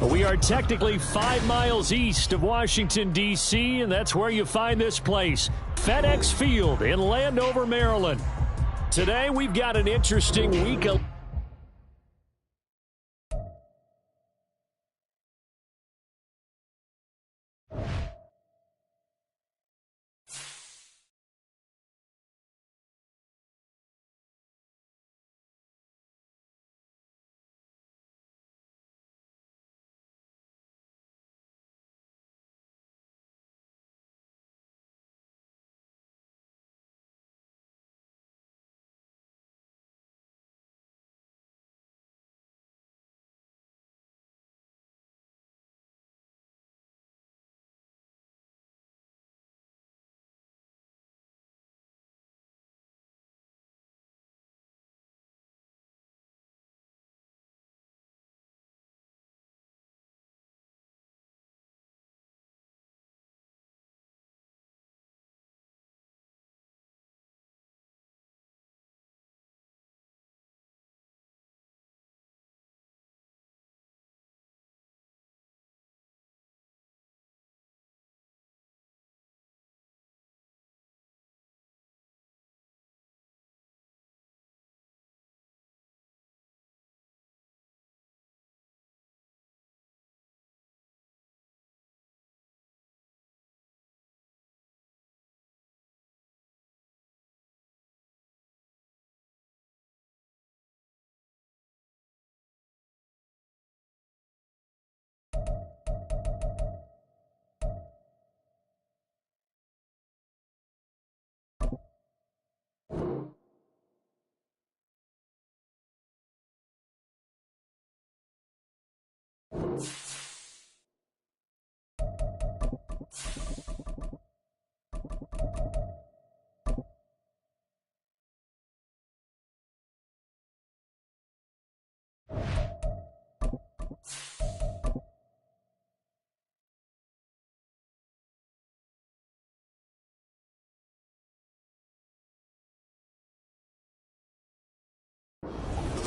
We are technically 5 miles east of Washington, D.C., and that's where you find this place, FedEx Field in Landover, Maryland. Today, we've got an interesting week.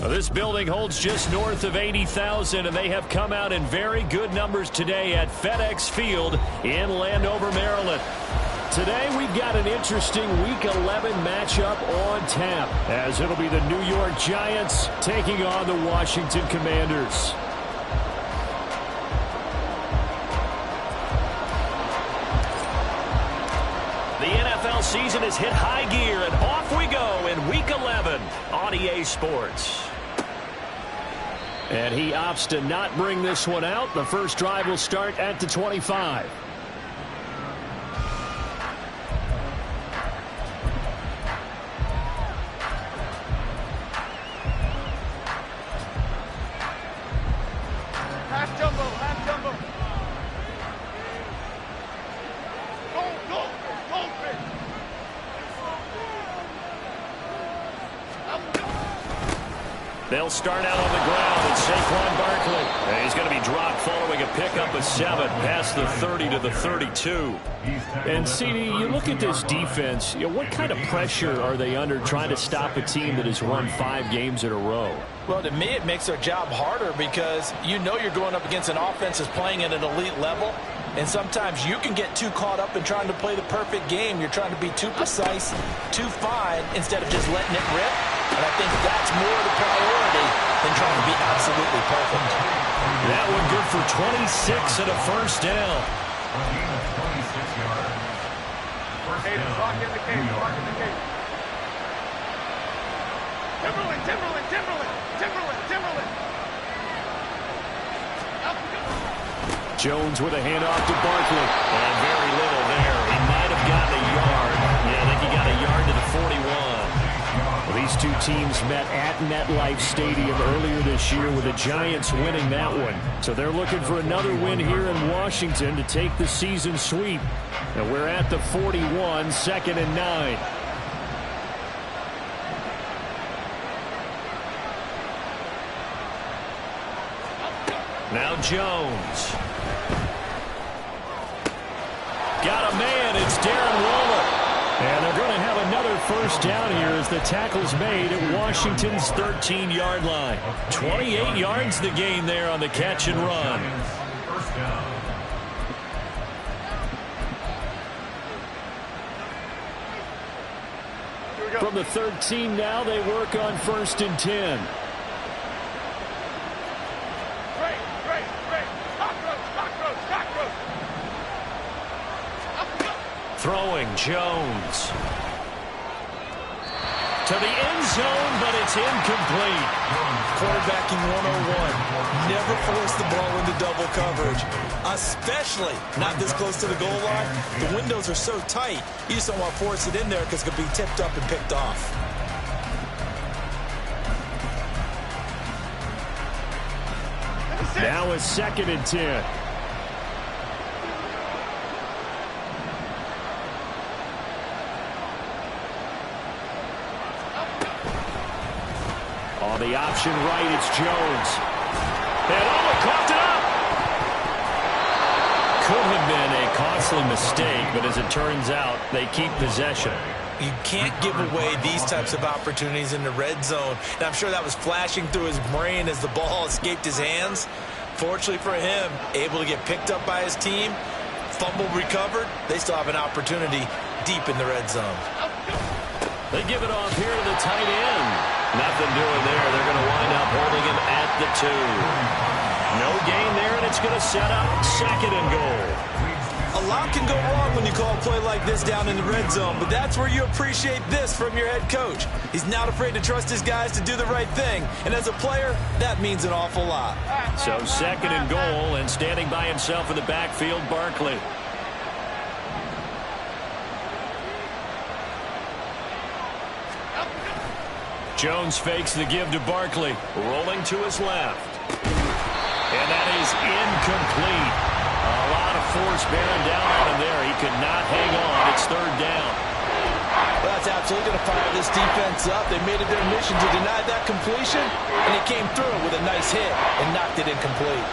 This building holds just north of 80,000, and they have come out in very good numbers today at FedEx Field in Landover, Maryland. Today we've got an interesting Week 11 matchup on tap, as it'll be the New York Giants taking on the Washington Commanders. The NFL season has hit high gear, and off we go in Week 11 on EA Sports. And he opts to not bring this one out. The first drive will start at the 25. Half jumbo, half jumbo. They'll start out on the ground with Saquon Barkley. And he's going to be dropped following a pickup of 7 past the 30 to the 32. And, CD, you look at this defense, what kind of pressure are they under trying to stop a team that has won 5 games in a row? Well, to me, it makes their job harder because you know you're going up against an offense that's playing at an elite level. And sometimes you can get too caught up in trying to play the perfect game. You're trying to be too precise, too fine, instead of just letting it rip. And I think that's more the priority than trying to be absolutely perfect. That one good for 26 and a first down. Lock in the cage, lock in the cage. Timberland, Timberland, Timberland, Timberland, Timberland. Jones with a handoff to Barkley. And very little there. He might have gotten a yard. Yeah, I think he got a yard to the 41. Well, these These two teams met at MetLife Stadium earlier this year with the Giants winning that one. So they're looking for another win here in Washington to take the season sweep. And we're at the 41, 2nd and 9. Now Jones. Got a man. It's Darren Waller. And they're going to have another first down here as the tackle's made at Washington's 13-yard line. 28 yards the gain there on the catch and run. From the 13 now, they work on 1st and 10. Throwing Jones to the end zone, but it's incomplete. Quarterbacking 101. Never force the ball into double coverage, especially not this close to the goal line. The windows are so tight, you just don't want to force it in there because it could be tipped up and picked off. Now it's 2nd and 10. On the option right, it's Jones. And coughed it up. Could have been a costly mistake, but as it turns out, they keep possession. You can't give away these types of opportunities in the red zone. And I'm sure that was flashing through his brain as the ball escaped his hands. Fortunately for him, able to get picked up by his team, fumble recovered. They still have an opportunity deep in the red zone. They give it off here to the tight end. Nothing doing there. They're going to wind up holding him at the 2. No gain there, and it's going to set up 2nd and goal. A lot can go wrong when you call a play like this down in the red zone, but that's where you appreciate this from your head coach. He's not afraid to trust his guys to do the right thing, and as a player, that means an awful lot. So 2nd and goal, and standing by himself in the backfield, Barkley. Jones fakes the give to Barkley, rolling to his left. And that is incomplete. A lot of force bearing down on him there. He could not hang on. It's 3rd down. Well, that's absolutely going to fire this defense up. They made it their mission to deny that completion, and he came through with a nice hit and knocked it incomplete.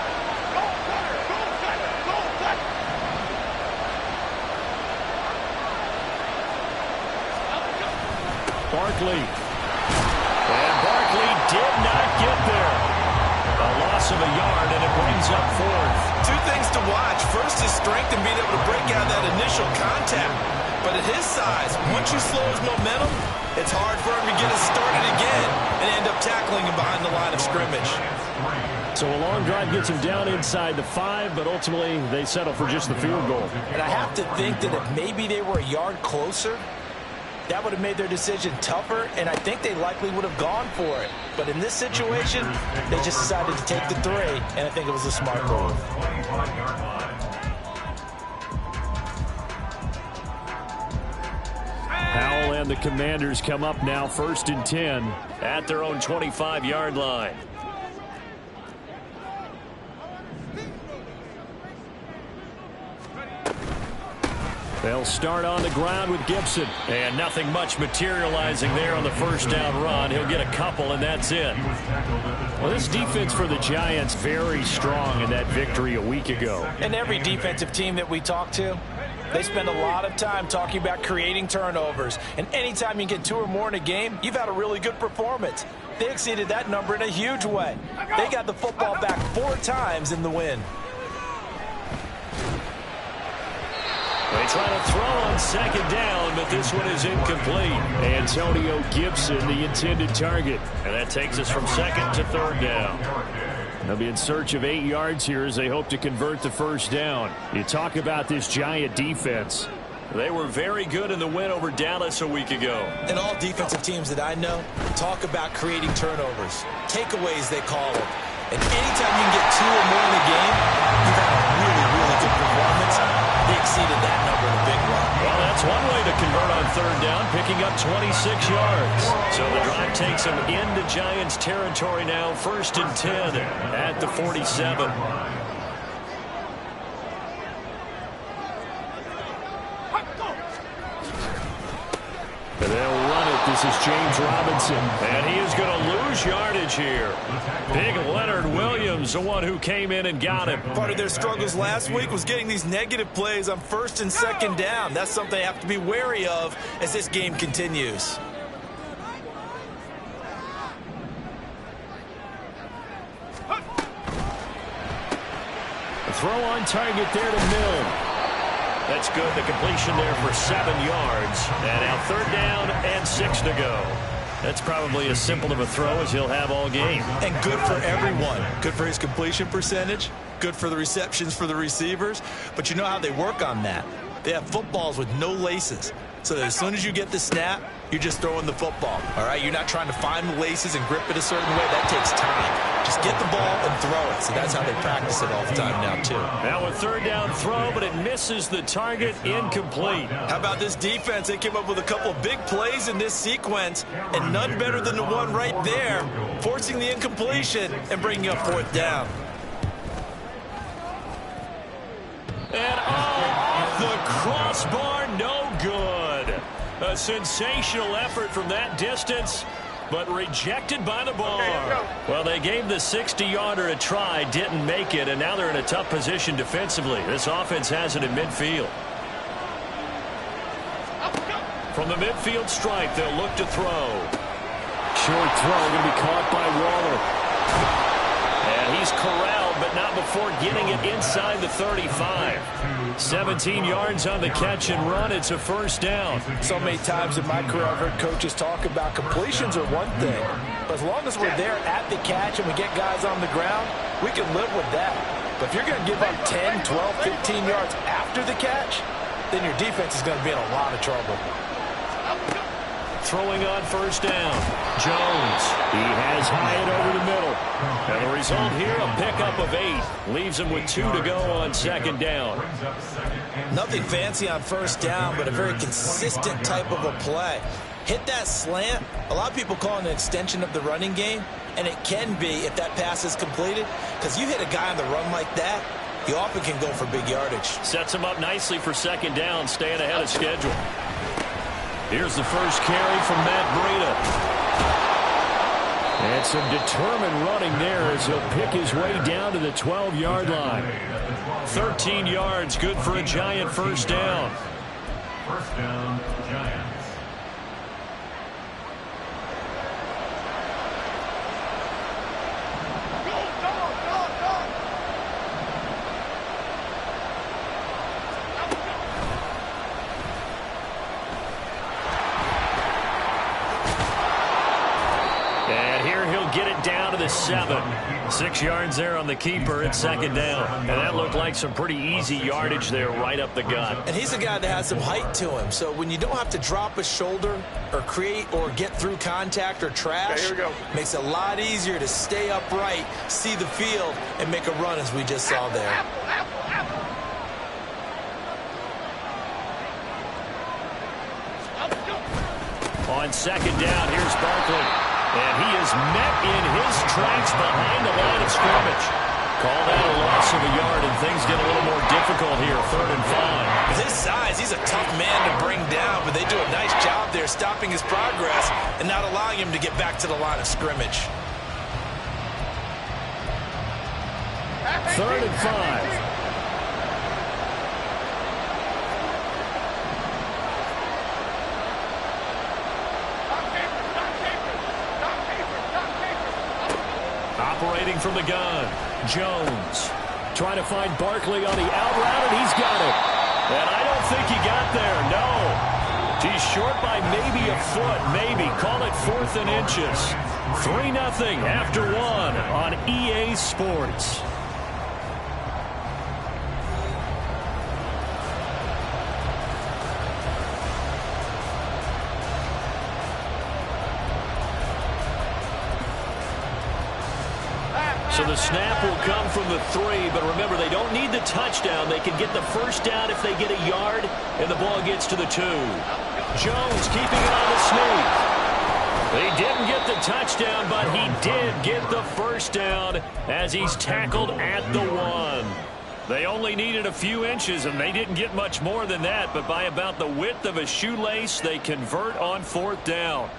Barkley. And Barkley did not get there. A loss of a yard, and it brings up 4th. 2 things to watch. First, his strength and being able to break out that initial contact. But at his size, once you slow his momentum, it's hard for him to get it started again and end up tackling him behind the line of scrimmage. So a long drive gets him down inside the 5, but ultimately they settle for just the field goal. And I have to think that if maybe they were a yard closer, that would have made their decision tougher, and I think they likely would have gone for it. But in this situation, they just decided to take the 3, and I think it was a smart move. Howell and the Commanders come up now 1st and 10 at their own 25-yard line. They'll start on the ground with Gibson. And nothing much materializing there on the first down run. He'll get a couple, and that's it. Well, this defense for the Giants very strong in that victory a week ago. And every defensive team that we talk to, they spend a lot of time talking about creating turnovers. And anytime you get 2 or more in a game, you've had a really good performance. They exceeded that number in a huge way. They got the football back 4 times in the win. They try to throw on 2nd down, but this one is incomplete. Antonio Gibson, the intended target. And that takes us from 2nd to 3rd down. They'll be in search of 8 yards here as they hope to convert the first down. You talk about this Giant defense. They were very good in the win over Dallas a week ago. And all defensive teams that I know talk about creating turnovers. Takeaways, they call them. And anytime you can get 2 or more in a game, you've had a really, really good performance. They exceeded that number in a big one. Well, that's That's one way to convert on third down, picking up 26 yards. So the drive takes them into Giants territory now, 1st and 10 at the 47. And they'll run it. This is James Robinson. And he is going to lose yardage here. Big Leonard Williams, the one who came in and got him. Part of their struggles last week was getting these negative plays on 1st and 2nd down. That's something they have to be wary of as this game continues. A throw on target there to Milne. That's good. The completion there for 7 yards. And now 3rd down and 6 to go. That's probably as simple of a throw as he'll have all game. And good for everyone. Good for his completion percentage. Good for the receptions for the receivers. But you know how they work on that. They have footballs with no laces. So that as soon as you get the snap, you're just throwing the football. All right? You're not trying to find the laces and grip it a certain way. That takes time. Just get the ball and throw it. So that's how they practice it all the time now, too. Now a 3rd down throw, but it misses the target. Incomplete. How about this defense? They came up with a couple of big plays in this sequence, and none better than the one right there, forcing the incompletion and bringing up 4th down. And off the crossbar, no good. A sensational effort from that distance, but rejected by the bar. Well, they gave the 60-yarder a try, didn't make it, and now they're in a tough position defensively. This offense has it in midfield. From the midfield stripe, they'll look to throw. Short throw going to be caught by Waller. And he's corralled, but not before getting it inside the 35. 17 yards on the catch and run. It's a 1st down. So many times in my career, I've heard coaches talk about completions are one thing. But as long as we're there at the catch and we get guys on the ground, we can live with that. But if you're going to give up 10, 12, 15 yards after the catch, then your defense is going to be in a lot of trouble. Throwing on 1st down. Jones. He has Hyatt over the middle. And the result here, a pickup of 8. Leaves him with 2 to go on 2nd down. Nothing fancy on 1st down, but a very consistent type of a play. Hit that slant. A lot of people call it an extension of the running game, and it can be if that pass is completed, because you hit a guy on the run like that, you often can go for big yardage. Sets him up nicely for 2nd down, staying ahead of schedule. Here's the first carry from Matt Breida. And some determined running there as he'll pick his way down to the 12-yard line. 13 yards, good for a Giant 1st down. 1st down, Giants. Get it down to the 7. 6 yards there on the keeper at 2nd down. And that looked like some pretty easy yardage there right up the gut. And he's a guy that has some height to him. So when you don't have to drop a shoulder or create or get through contact or trash, makes it a lot easier to stay upright, see the field, and make a run as we just saw there. On 2nd down, here's Barkley. And he is met in his tracks behind the line of scrimmage. Call that a loss of a yard, and things get a little more difficult here, 3rd and 5. With his size, he's a tough man to bring down, but they do a nice job there stopping his progress and not allowing him to get back to the line of scrimmage. 3rd and 5. Operating from the gun, Jones trying to find Barkley on the out route, and he's got it. And I don't think he got there, no. He's short by maybe a foot, maybe. Call it 4th and inches. 3-0 after 1 on EA Sports. So So the snap will come from the 3, but remember, they don't need the touchdown. They can get the first down if they get a yard, and the ball gets to the 2. Jones keeping it on the sneak. He didn't get the touchdown, but he did get the first down as he's tackled at the 1. They only needed a few inches, and they didn't get much more than that, but by about the width of a shoelace, they convert on 4th down.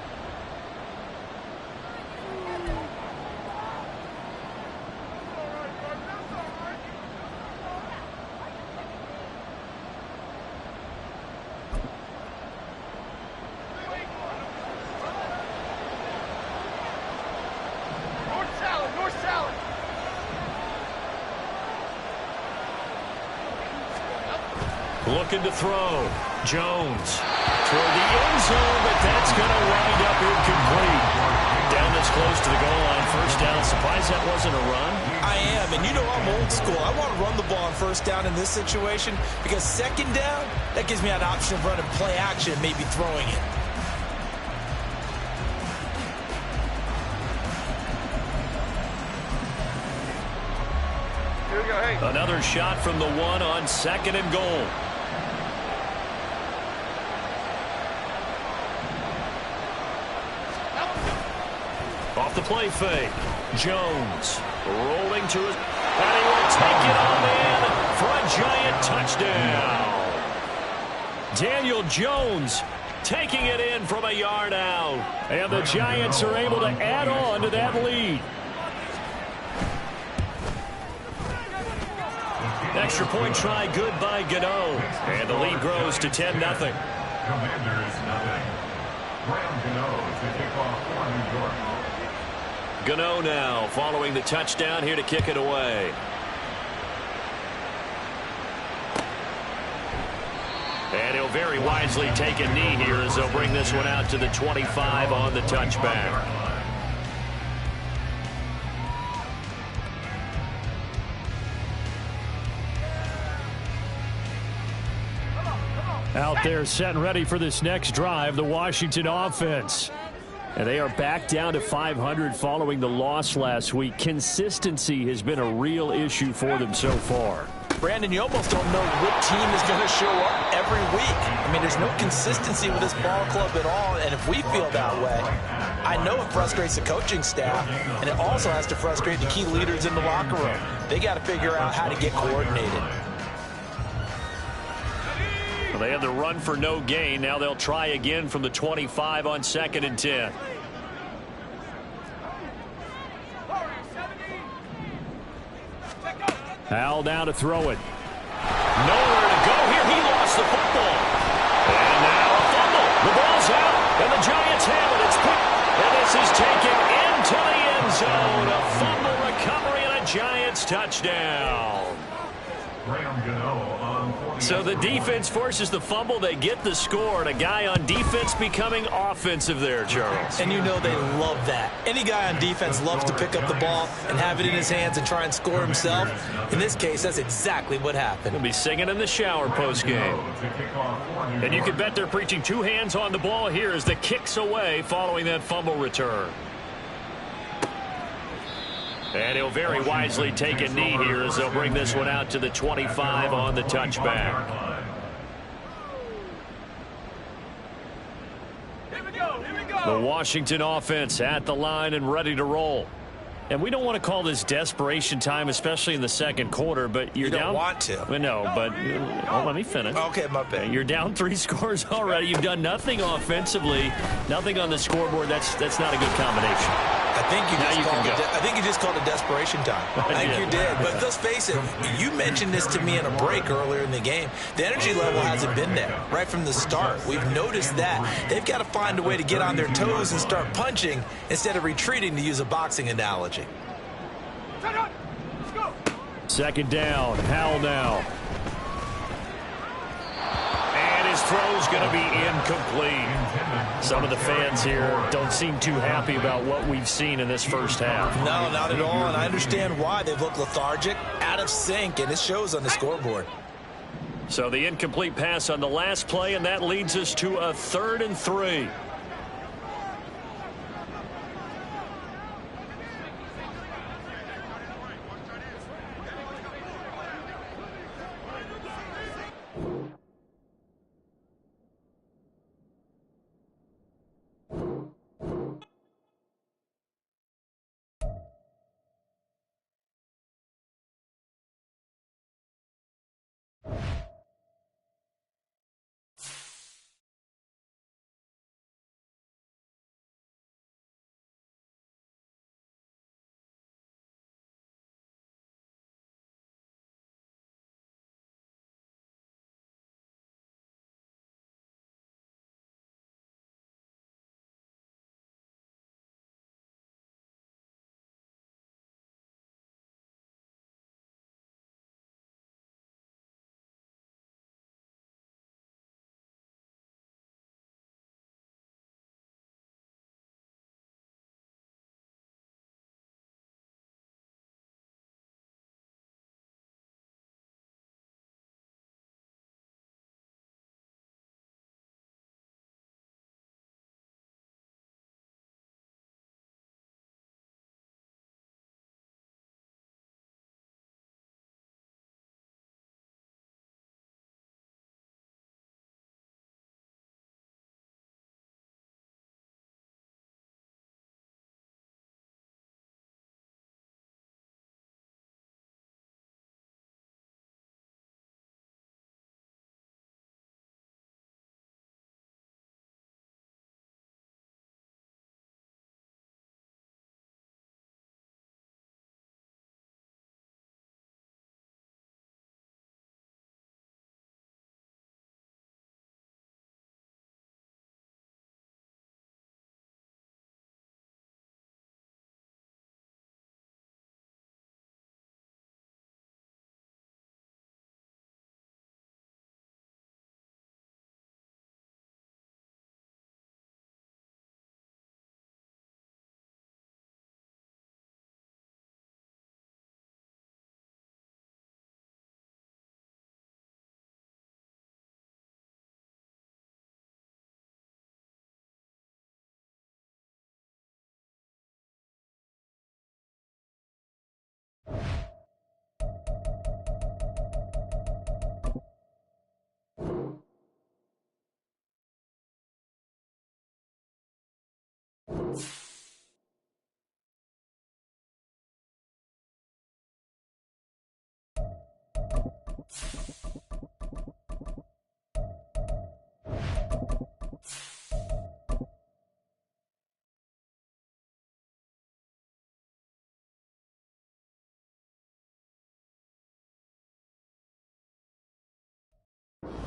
Looking to throw. Jones toward the end zone, but that's going to wind up incomplete. Down this close to the goal line, first down. Surprised that wasn't a run? I am, and you know I'm old school. I want to run the ball on first down in this situation because second down, that gives me an option of running play action and maybe throwing it. Here we go, hey. Another shot from the 1 on 2nd and goal. Off the play fake. Jones rolling to his, and he will take it on in for a giant touchdown. Daniel Jones taking it in from a yard out. And the Giants are able to add on to that lead. Extra point try good by Gano. And the lead grows to 10-0. Commanders nothing. Graham Gano to kick off for New York. Gano now following the touchdown here to kick it away. And he'll very wisely take a knee here as they'll bring this one out to the 25 on the touchback. Out there set and ready for this next drive, the Washington offense. And they are back down to 500 following the loss last week. Consistency has been a real issue for them so far. Brandon, you almost don't know what team is going to show up every week. I mean, there's no consistency with this ball club at all, and if we feel that way, I know it frustrates the coaching staff, and it also has to frustrate the key leaders in the locker room. They got to figure out how to get coordinated. Well, they had the run for no gain. Now they'll try again from the 25 on 2nd and 10. Hal now to throw it. Nowhere to go here. He lost the football. And now a fumble. The ball's out, and the Giants have it. It's picked, and this is taken into the end zone. A fumble recovery and a Giants touchdown. So the defense forces the fumble. They get the score, and a guy on defense becoming offensive there, Charles. And you know they love that. Any guy on defense loves to pick up the ball and have it in his hands and try and score himself. In this case, that's exactly what happened. He'll be singing in the shower post-game. And you can bet they're preaching 2 hands on the ball here as the kick's away following that fumble return. And he'll very wisely take a knee here as they'll bring this one out to the 25 on the touchback. Here we go, here we go. The Washington offense at the line and ready to roll. And we don't want to call this desperation time, especially in the second quarter, but you're You don't down. want to. No, but let me finish. Okay, my bad. You're down 3 scores already. You've done nothing offensively, nothing on the scoreboard. That's not a good combination. I think you just called it desperation time. I think did. you did. But let's face it, you mentioned this to me in a break earlier in the game. The energy level hasn't been there right from the start. We've noticed that. They've got to find a way to get on their toes and start punching instead of retreating, to use a boxing analogy. Let's go. Second down, Hal now. And his throw's going to be incomplete. Some of the fans here don't seem too happy about what we've seen in this first half. No, not at all, and I understand why. They've looked lethargic, out of sync, and it shows on the scoreboard. So the incomplete pass on the last play, and that leads us to a 3rd and 3.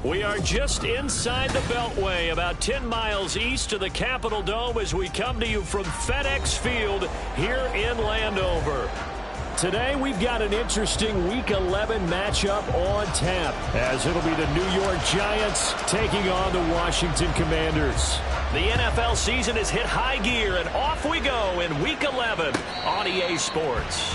We are just inside the Beltway, about 10 miles east of the Capitol Dome as we come to you from FedEx Field here in Landover. Today we've got an interesting Week 11 matchup on tap, as it'll be the New York Giants taking on the Washington Commanders. The NFL season has hit high gear, and off we go in Week 11 on EA Sports.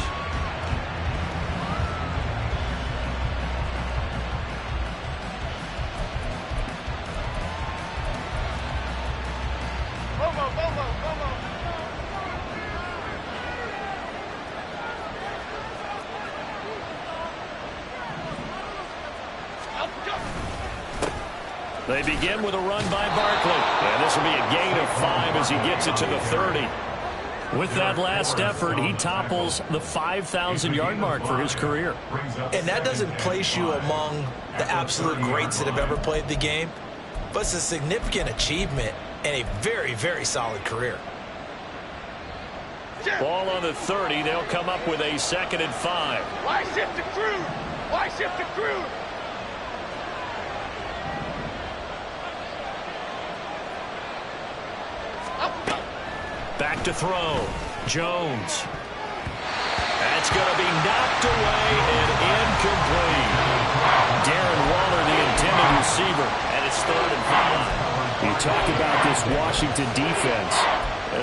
They begin with a run by Barkley. And this will be a gain of 5 as he gets it to the 30. With that last effort, he topples the 5,000-yard mark for his career. And that doesn't place you among the absolute greats that have ever played the game, but it's a significant achievement and a very, very solid career. Ball on the 30. They'll come up with a 2nd and 5. Why shift to crude? Why shift to crude? Back to throw. Jones. That's going to be knocked away and incomplete. Darren Waller, the intended receiver, and it's 3rd and 5. You talked about this Washington defense.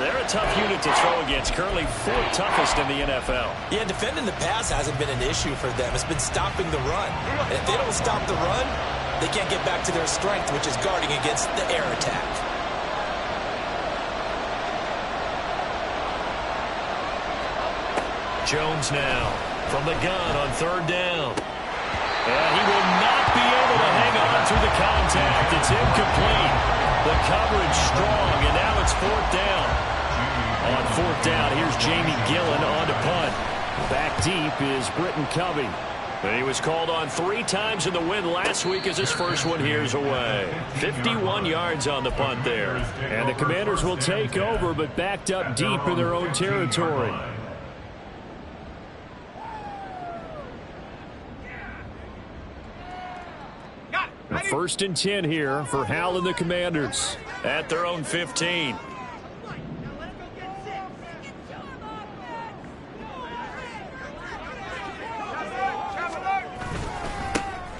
They're a tough unit to throw against, currently 4th toughest in the NFL. Yeah, defending the pass hasn't been an issue for them. It's been stopping the run. And if they don't stop the run, they can't get back to their strength, which is guarding against the air attack. Jones now from the gun on 3rd down. And he will not be able to hang on through the contact. It's incomplete. The coverage strong, and now it's 4th down. On 4th down, here's Jamie Gillen on to punt. Back deep is Britton Covey. He was called on 3 times in the win last week as his first one here's away. 51 yards on the punt there. And the Commanders will take over, but backed up deep in their own territory. First and 10 here for Hal and the Commanders at their own 15.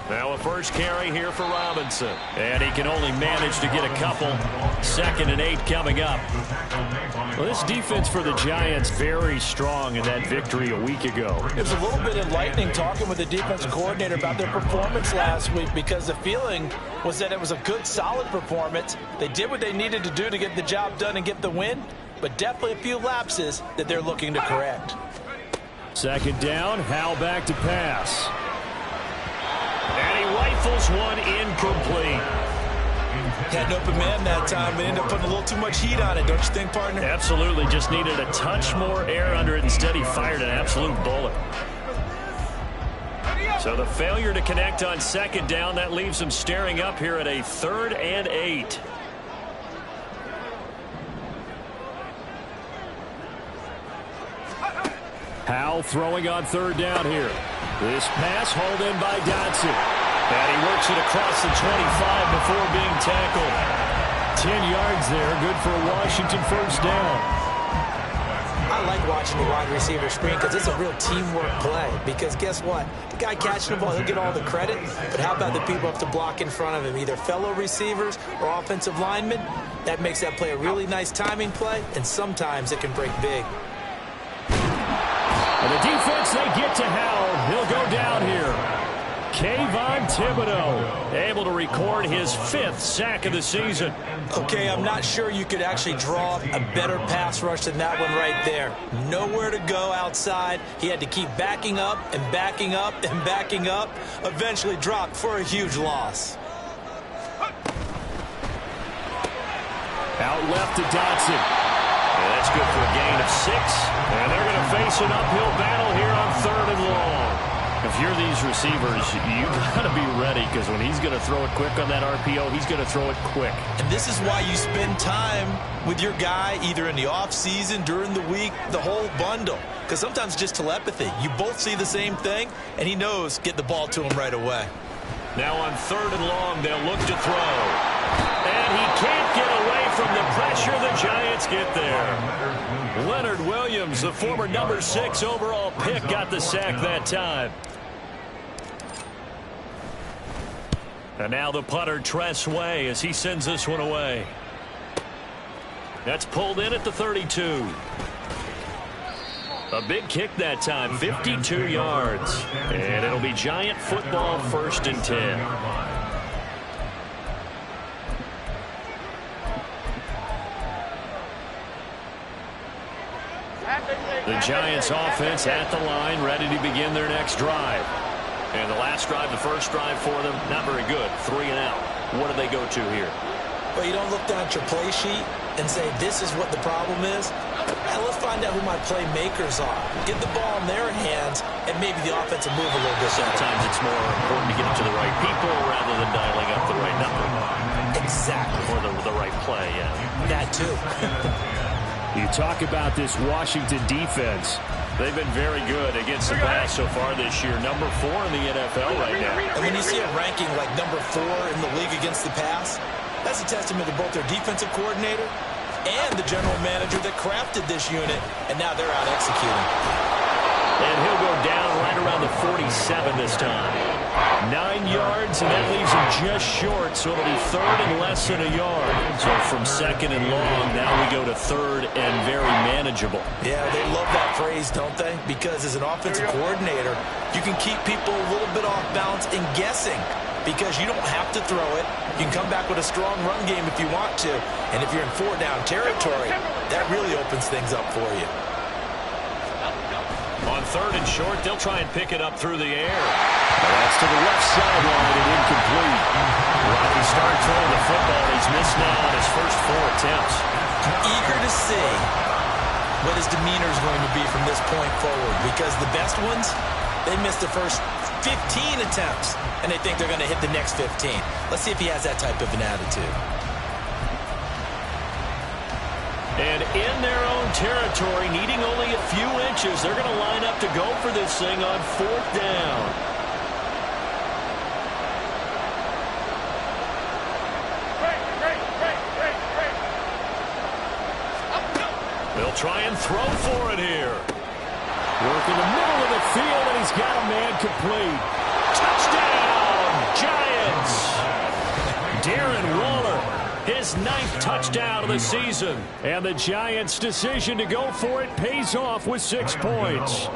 Now a first carry here for Robinson. And he can only manage to get a couple. 2nd and 8 coming up. Well, this defense for the Giants very strong in that victory a week ago. It was a little bit enlightening talking with the defensive coordinator about their performance last week, because the feeling was that it was a good, solid performance. They did what they needed to do to get the job done and get the win, but definitely a few lapses that they're looking to correct. 2nd down, Hal back to pass. And he rifles one incomplete. Had an open man that time, but ended up putting a little too much heat on it, don't you think, partner? Absolutely. Just needed a touch more air under it. Instead, he fired an absolute bullet. So the failure to connect on 2nd down, that leaves him staring up here at a 3rd and 8. Hal throwing on 3rd down here. This pass hauled in by Dotson. And he works it across the 25 before being tackled. 10 yards there, good for a Washington 1st down. I like watching the wide receiver screen because it's a real teamwork play. Because guess what? The guy catching the ball, he'll get all the credit. But how about the people up to block in front of him, either fellow receivers or offensive linemen? That makes that play a really nice timing play, and sometimes it can break big. And the defense, they get to Howell. He'll go down here. Kayvon Thibodeaux able to record his 5th sack of the season. Okay, I'm not sure you could actually draw a better pass rush than that one right there. Nowhere to go outside. He had to keep backing up and backing up and backing up. Eventually dropped for a huge loss. Out left to Dotson. And that's good for a gain of 6. And they're going to face an uphill battle here on 3rd and long. If you're these receivers, you got to be ready, because when he's going to throw it quick on that RPO, he's going to throw it quick. And this is why you spend time with your guy either in the offseason, during the week, the whole bundle. Because sometimes just telepathy. You both see the same thing, and he knows get the ball to him right away. Now on 3rd and long, they'll look to throw. And he can't get away from the pressure. The Giants get there. Leonard Williams, the former number 6 overall pick, got the sack that time. And now the punter, Tress Way, as he sends this one away. That's pulled in at the 32. A big kick that time, 52 yards. And it'll be Giant football, 1st and 10. The Giants offense at the line, ready to begin their next drive. And the last drive, the first drive for them, not very good. 3 and out. What do they go to here? Well, you don't look down at your play sheet and say, this is what the problem is. Now, let's find out who my playmakers are. Get the ball in their hands, and maybe the offense will move a little bit. Sometimes it's more important to get it to the right people rather than dialing up the right number. Exactly. Or the right play, yeah. That, too. You talk about this Washington defense. They've been very good against the pass so far this year. Number 4 in the NFL right now. And when you see a ranking like number 4 in the league against the pass, that's a testament to both their defensive coordinator and the general manager that crafted this unit, and now they're out executing. And he'll go down right around the 47 this time. 9 yards, and that leaves him just short, so it'll be 3rd and less than a yard. So from 2nd and long, now we go to 3rd and very manageable. Yeah, they love that phrase, don't they? Because as an offensive coordinator, you can keep people a little bit off balance and guessing, because you don't have to throw it. You can come back with a strong run game if you want to. And if you're in 4-down territory, that really opens things up for you. On 3rd and short, they'll try and pick it up through the air. That's to the left sideline and incomplete. Rocky start throwing the football. He's missed now on his first 4 attempts. Eager to see what his demeanor is going to be from this point forward, because the best ones, they missed the first 15 attempts, and they think they're going to hit the next 15. Let's see if he has that type of an attitude. And in their own territory, needing only a few inches, they're going to line up to go for this thing on 4th down. They'll try and throw for it here. Work in the middle of the field, and he's got a man complete. Touchdown, Giants! Darren Waller, his 9th touchdown of the season. And the Giants' decision to go for it pays off with 6 points.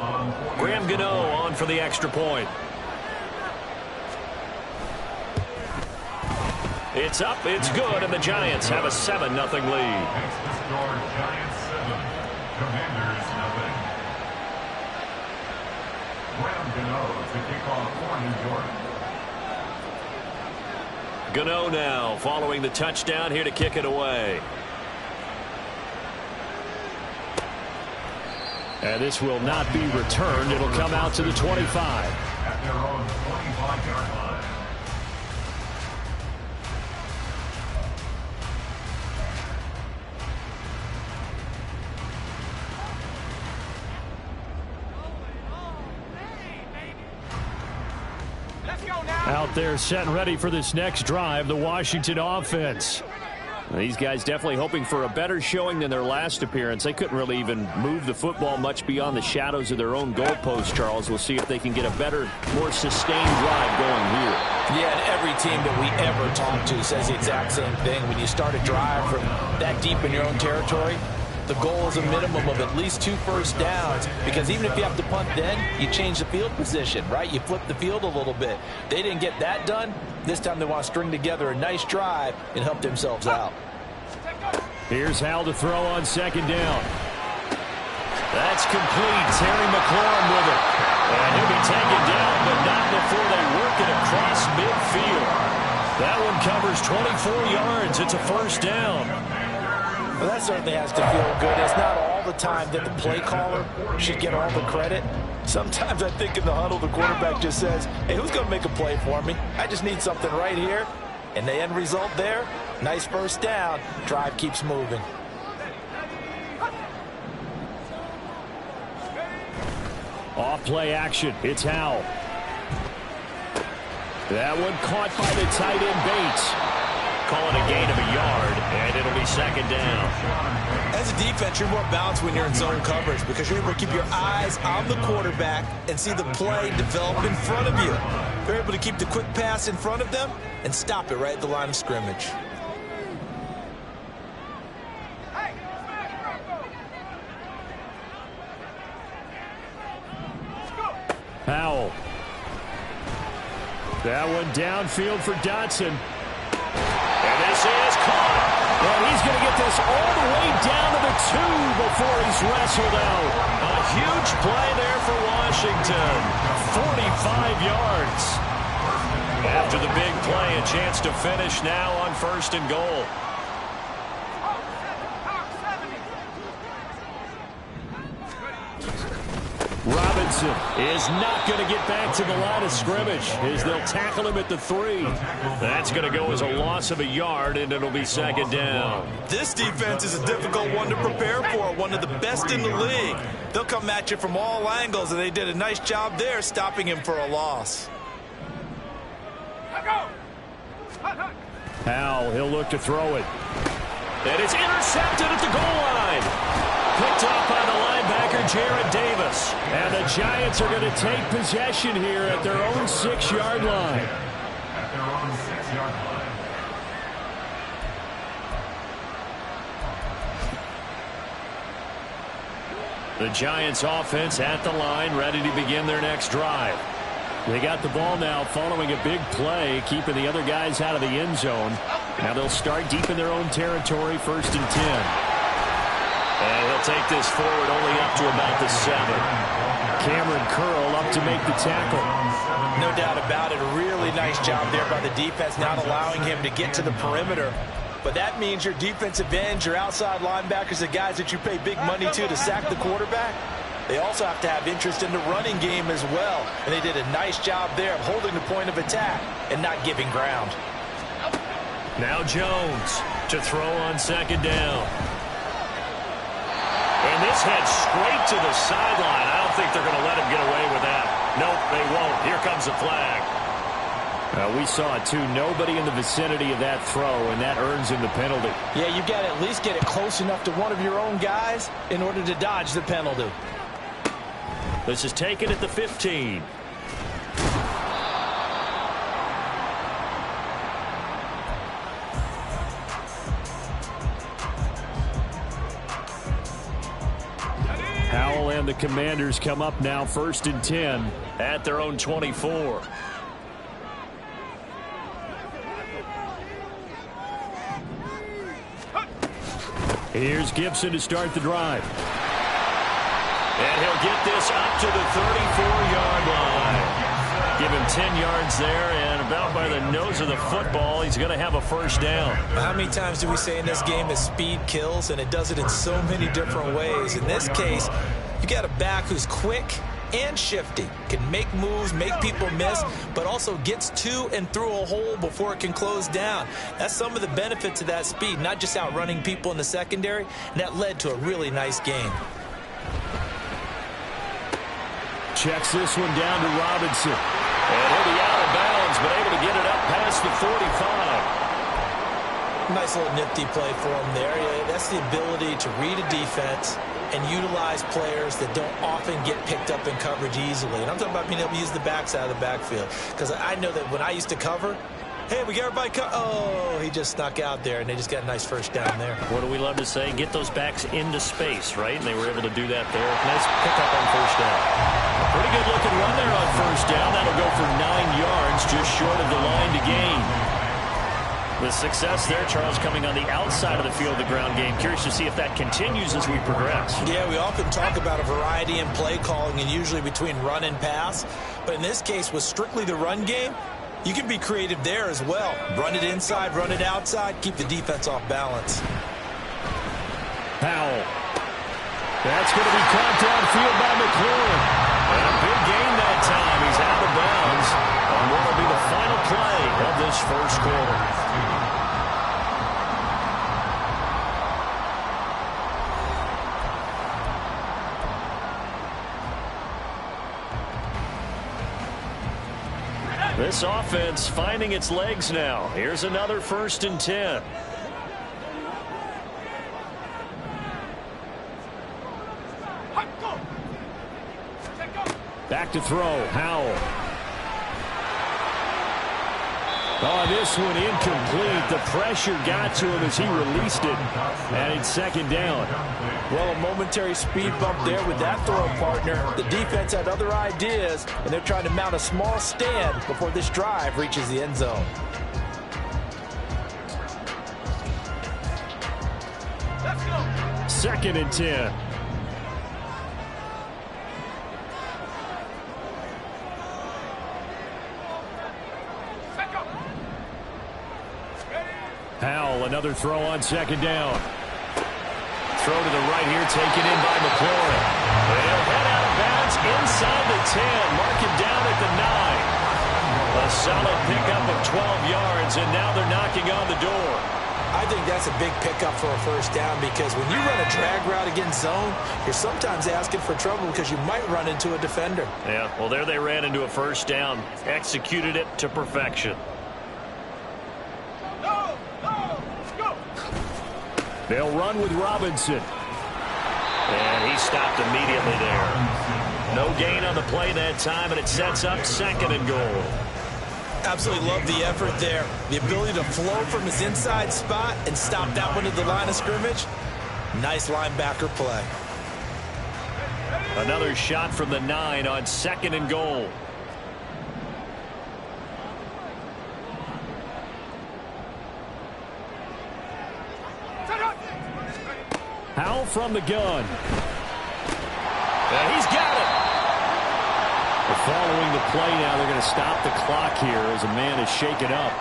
Graham Gano on for the extra point. It's up, it's good, and the Giants have a 7-0 lead. Next to score, Giants 7, Commanders 0. Graham Gano to kick off for New York. Gano now following the touchdown, here to kick it away. And this will not be returned. It'll come out to the 25. At their own 25-yard line. Out there set and ready for this next drive, the Washington offense. These guys definitely hoping for a better showing than their last appearance. They couldn't really even move the football much beyond the shadows of their own goalpost, Charles. We'll see if they can get a better, more sustained drive going here. Yeah, and every team that we ever talk to says the exact same thing. When you start a drive from that deep in your own territory, the goal is a minimum of at least 2 first downs, because even if you have to punt then, you change the field position, right? You flip the field a little bit. They didn't get that done. This time they want to string together a nice drive and help themselves out. Here's Hal to throw on 2nd down. That's complete. Terry McLaurin with it. And he'll be taken down, but not before they work it across midfield. That one covers 24 yards. It's a first down. Well, that certainly has to feel good. It's not all the time that the play caller should get all the credit. Sometimes I think in the huddle, the quarterback just says, hey, who's going to make a play for me? I just need something right here. And the end result there, nice first down. Drive keeps moving. Off play action. It's Howell. That one caught by the tight end Bates. Call it a gain of a yard, and it'll be second down. As a defense, you're more balanced when you're in zone coverage because you're able to keep your eyes on the quarterback and see the play develop in front of you. You're able to keep the quick pass in front of them and stop it right at the line of scrimmage. Powell. That one downfield for Dotson. And this is caught. And he's going to get this all the way down to the 2 before he's wrestled out. A huge play there for Washington. 45 yards. After the big play, a chance to finish now on 1st and goal. Robinson is not going to get back to the line of scrimmage as they'll tackle him at the 3. That's going to go as a loss of a yard, and it'll be second down. This defense is a difficult one to prepare for, one of the best in the league. They'll come at you from all angles, and they did a nice job there stopping him for a loss. Powell, he'll look to throw it. And it's intercepted at the goal line. Picked off by the linebacker, Jarrad Davis. And the Giants are going to take possession here at their own 6-yard line. At their own 6-yard line. The Giants offense at the line, ready to begin their next drive. They got the ball now following a big play, keeping the other guys out of the end zone. Now they'll start deep in their own territory, 1st and 10. And he'll take this forward only up to about the 7. Cameron Curl up to make the tackle. No doubt about it. A really nice job there by the defense, not allowing him to get to the perimeter. But that means your defensive ends, your outside linebackers, the guys that you pay big money to sack the quarterback, they also have to have interest in the running game as well. And they did a nice job there of holding the point of attack and not giving ground. Now Jones to throw on 2nd down. And this heads straight to the sideline. I don't think they're going to let him get away with that. Nope, they won't. Here comes a flag. We saw it, too. Nobody in the vicinity of that throw, and that earns him the penalty. Yeah, you've got to at least get it close enough to one of your own guys in order to dodge the penalty. This is taken at the 15. Powell and the Commanders come up now 1st and 10 at their own 24. Here's Gibson to start the drive. And he'll get this up to the 34-yard line. Give him 10 yards there, and about by the nose of the football, he's going to have a 1st down. How many times do we say in this game that speed kills, and it does it in so many different ways? In this case, you got a back who's quick and shifty, can make moves, make people miss, but also gets to and through a hole before it can close down. That's some of the benefits of that speed, not just outrunning people in the secondary, and that led to a really nice game. Checks this one down to Robinson. And he'll be out of bounds, but able to get it up past the 45. Nice little nifty play for him there. Yeah, that's the ability to read a defense and utilize players that don't often get picked up in coverage easily. And I'm talking about being able to use the backside of the backfield. Because I know that when I used to cover, hey, we got everybody oh, he just snuck out there, and they just got a nice 1st down there. What do we love to say? Get those backs into space, right? And they were able to do that there. Nice pickup on 1st down. Pretty good looking run there on 1st down. That'll go for 9 yards, just short of the line to gain. The success there, Charles, coming on the outside of the field, the ground game. Curious to see if that continues as we progress. Yeah, we often talk about a variety in play calling and usually between run and pass. But in this case, with strictly the run game, you can be creative there as well. Run it inside, run it outside, keep the defense off balance. Powell. That's going to be caught downfield by McLaurin. And a big gain that time. He's out of bounds on what will be the final play of this 1st quarter. This offense finding its legs now. Here's another 1st and 10. Back to throw. Howell. Oh, this one incomplete. The pressure got to him as he released it. And it's 2nd down. Well, a momentary speed bump there with that throw, partner. The defense had other ideas, and they're trying to mount a small stand before this drive reaches the end zone. Let's go. 2nd and 10. Howell, another throw on 2nd down. Throw to the right here, taken in by McLaurin. They'll head out of bounds inside the 10. Mark it down at the 9. A solid pickup of 12 yards, and now they're knocking on the door. I think that's a big pickup for a 1st down because when you run a drag route against zone, you're sometimes asking for trouble because you might run into a defender. Yeah, well, there they ran into a 1st down. Executed it to perfection. They'll run with Robinson. And he stopped immediately there. No gain on the play that time, and it sets up 2nd and goal. Absolutely love the effort there. The ability to flow from his inside spot and stop that one at the line of scrimmage. Nice linebacker play. Another shot from the 9 on 2nd and goal. Howell from the gun. And he's got it. Following the play now, they're going to stop the clock here as a man is shaken up.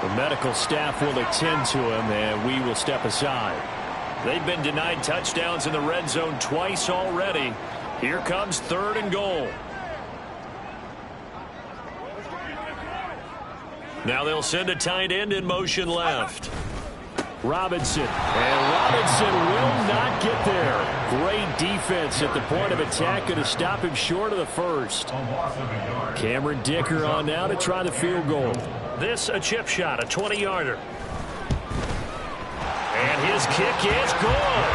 The medical staff will attend to him, and we will step aside. They've been denied touchdowns in the red zone twice already. Here comes 3rd and goal. Now they'll send a tight end in motion left. Robinson. And Robinson will not get there. Great defense at the point of attack. Going to stop him short of the 1st. Cameron Dicker on now to try the field goal. This a chip shot, a 20-yarder. And his kick is good.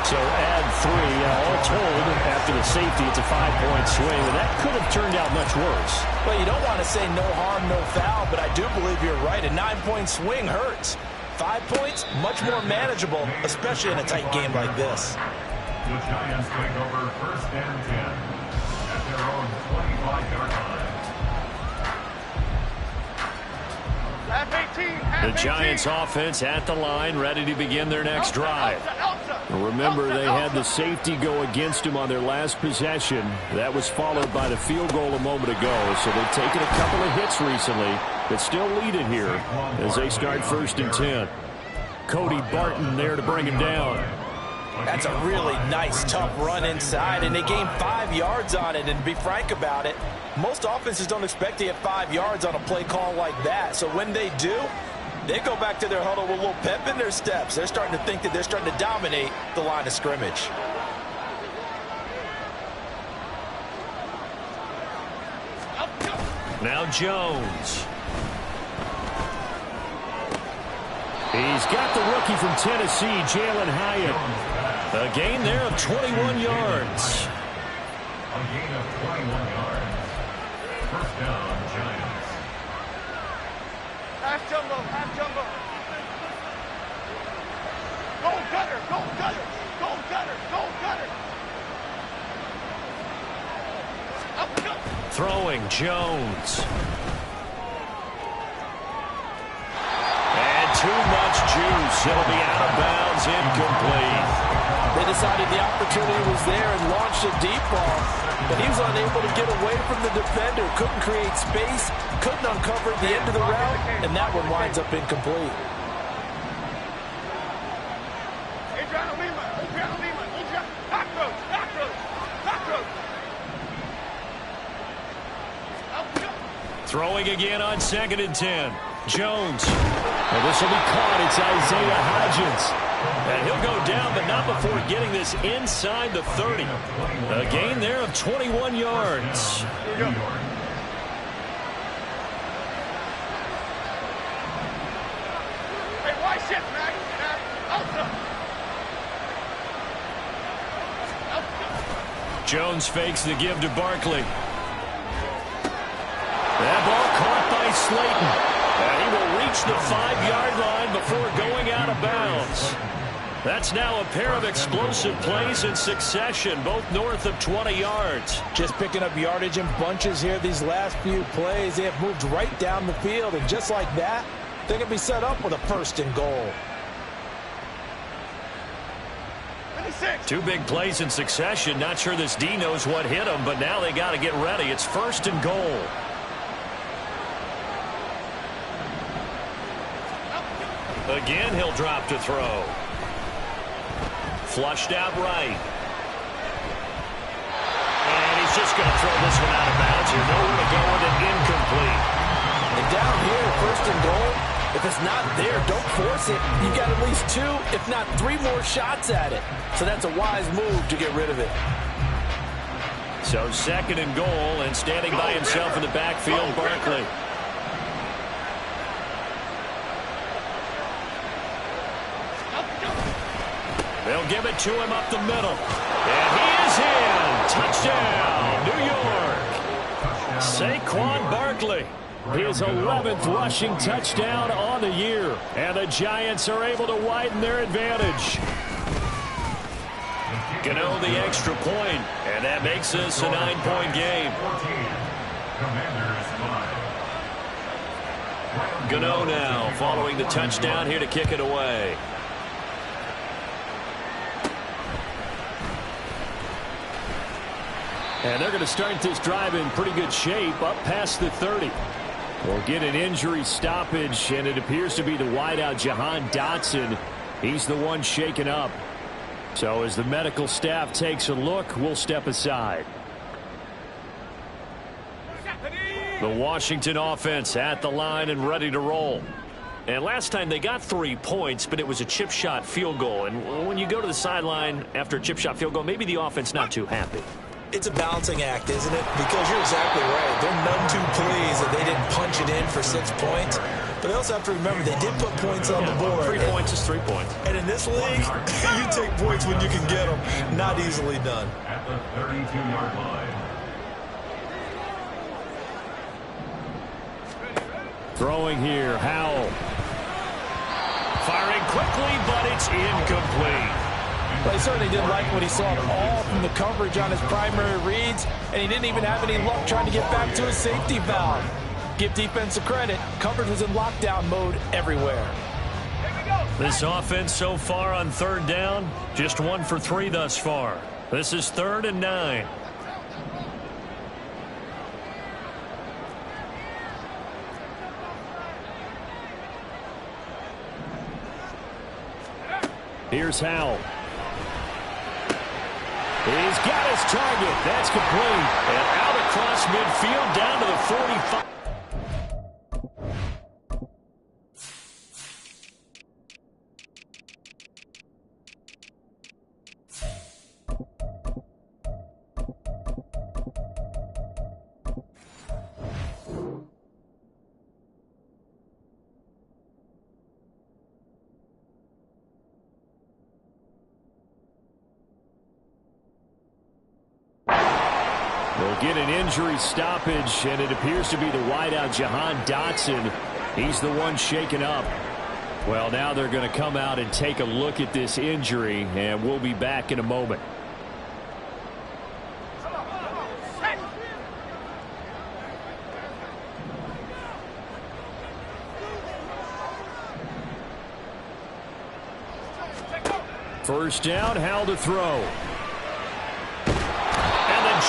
So add 3. All told, after the safety, it's a 5-point swing. And that could have turned out much worse. Well, you don't want to say no harm, no foul, but I do believe you're right. A 9-point swing hurts. 5 points, much more manageable, especially in a tight game like this. The Giants take over 1st and 10 at their own 25-yard line. The Giants offense at the line, ready to begin their next drive. Remember, they had the safety go against them on their last possession. That was followed by the field goal a moment ago. So they've taken a couple of hits recently, but still lead it here as they start 1st and 10. Cody Barton there to bring him down. That's a really nice, tough run inside, and they gained 5 yards on it. And to be frank about it, most offenses don't expect to get 5 yards on a play call like that. So when they do, they go back to their huddle with a little pep in their steps. They're starting to think that they're starting to dominate the line of scrimmage. Now Jones. He's got the rookie from Tennessee, Jalen Hyatt. A gain there of 21 yards. A gain of 21 yards. 1st down, Giants. Half jumbo, half jumbo. Go gutter, go gutter, go gutter, go gutter. Up, go. Throwing Jones. And too much juice. It'll be out of bounds, incomplete. They decided the opportunity was there and launched a deep ball, but he was unable to get away from the defender. Couldn't create space, couldn't uncover the end of the route, and that one winds up incomplete. Adriano Lima, Adriano Lima, Adriano. Back road, back road, back road. Up, go. Throwing again on 2nd and 10. Jones. And this will be caught. It's Isaiah Hodgins. And he'll go down, but not before getting this inside the 30. A gain there of 21 yards. Jones fakes the give to Barkley. That ball caught by Slayton. And he will reach the 5-yard line before going out of bounds. That's now a pair of explosive plays in succession, both north of 20 yards. Just picking up yardage in bunches here these last few plays. They have moved right down the field, and just like that, they can be set up with a 1st and goal. 26. 2 big plays in succession. Not sure this D knows what hit him, but now they got to get ready. It's 1st and goal. Again, he'll drop to throw. Flushed out right. And he's just going to throw this one out of bounds here. Nowhere to go with it, incomplete. And down here, 1st and goal, if it's not there, don't force it. You've got at least 2, if not 3 more shots at it. So that's a wise move to get rid of it. So 2nd and goal, and standing by himself in the backfield, Barkley. They'll give it to him up the middle. And he is in. Touchdown, New York. Saquon Barkley. His 11th rushing touchdown on the year. And the Giants are able to widen their advantage. Gano the extra point, and that makes this a 9-point game. Gano now following the touchdown here to kick it away. And they're going to start this drive in pretty good shape, up past the 30. We'll get an injury stoppage, and it appears to be the wideout Jahan Dotson. He's the one shaken up. So as the medical staff takes a look, we'll step aside. The Washington offense at the line and ready to roll. And last time they got 3 points, but it was a chip shot field goal. And when you go to the sideline after a chip shot field goal, maybe the offense not too happy. It's a balancing act, isn't it? Because you're exactly right. They're none too pleased that they didn't punch it in for 6 points. But they also have to remember they did put points on the board. 3 points is 3 points. And in this league, you take points when you can get them. Not easily done. At the 32-yard line. Throwing here, Howell. Firing quickly, but it's incomplete. But he certainly didn't like what he saw at all from the coverage on his primary reads, and he didn't even have any luck trying to get back to his safety valve. Give defensive credit. Coverage was in lockdown mode everywhere. This offense so far on 3rd down, just 1 for 3 thus far. This is 3rd and 9. Here's Howell. He's got his target. That's complete. And out across midfield down to the 45. We'll get an injury stoppage, and it appears to be the wideout Jahan Dotson. He's the one shaken up. Well, now they're going to come out and take a look at this injury, and we'll be back in a moment. First down, Howell to throw.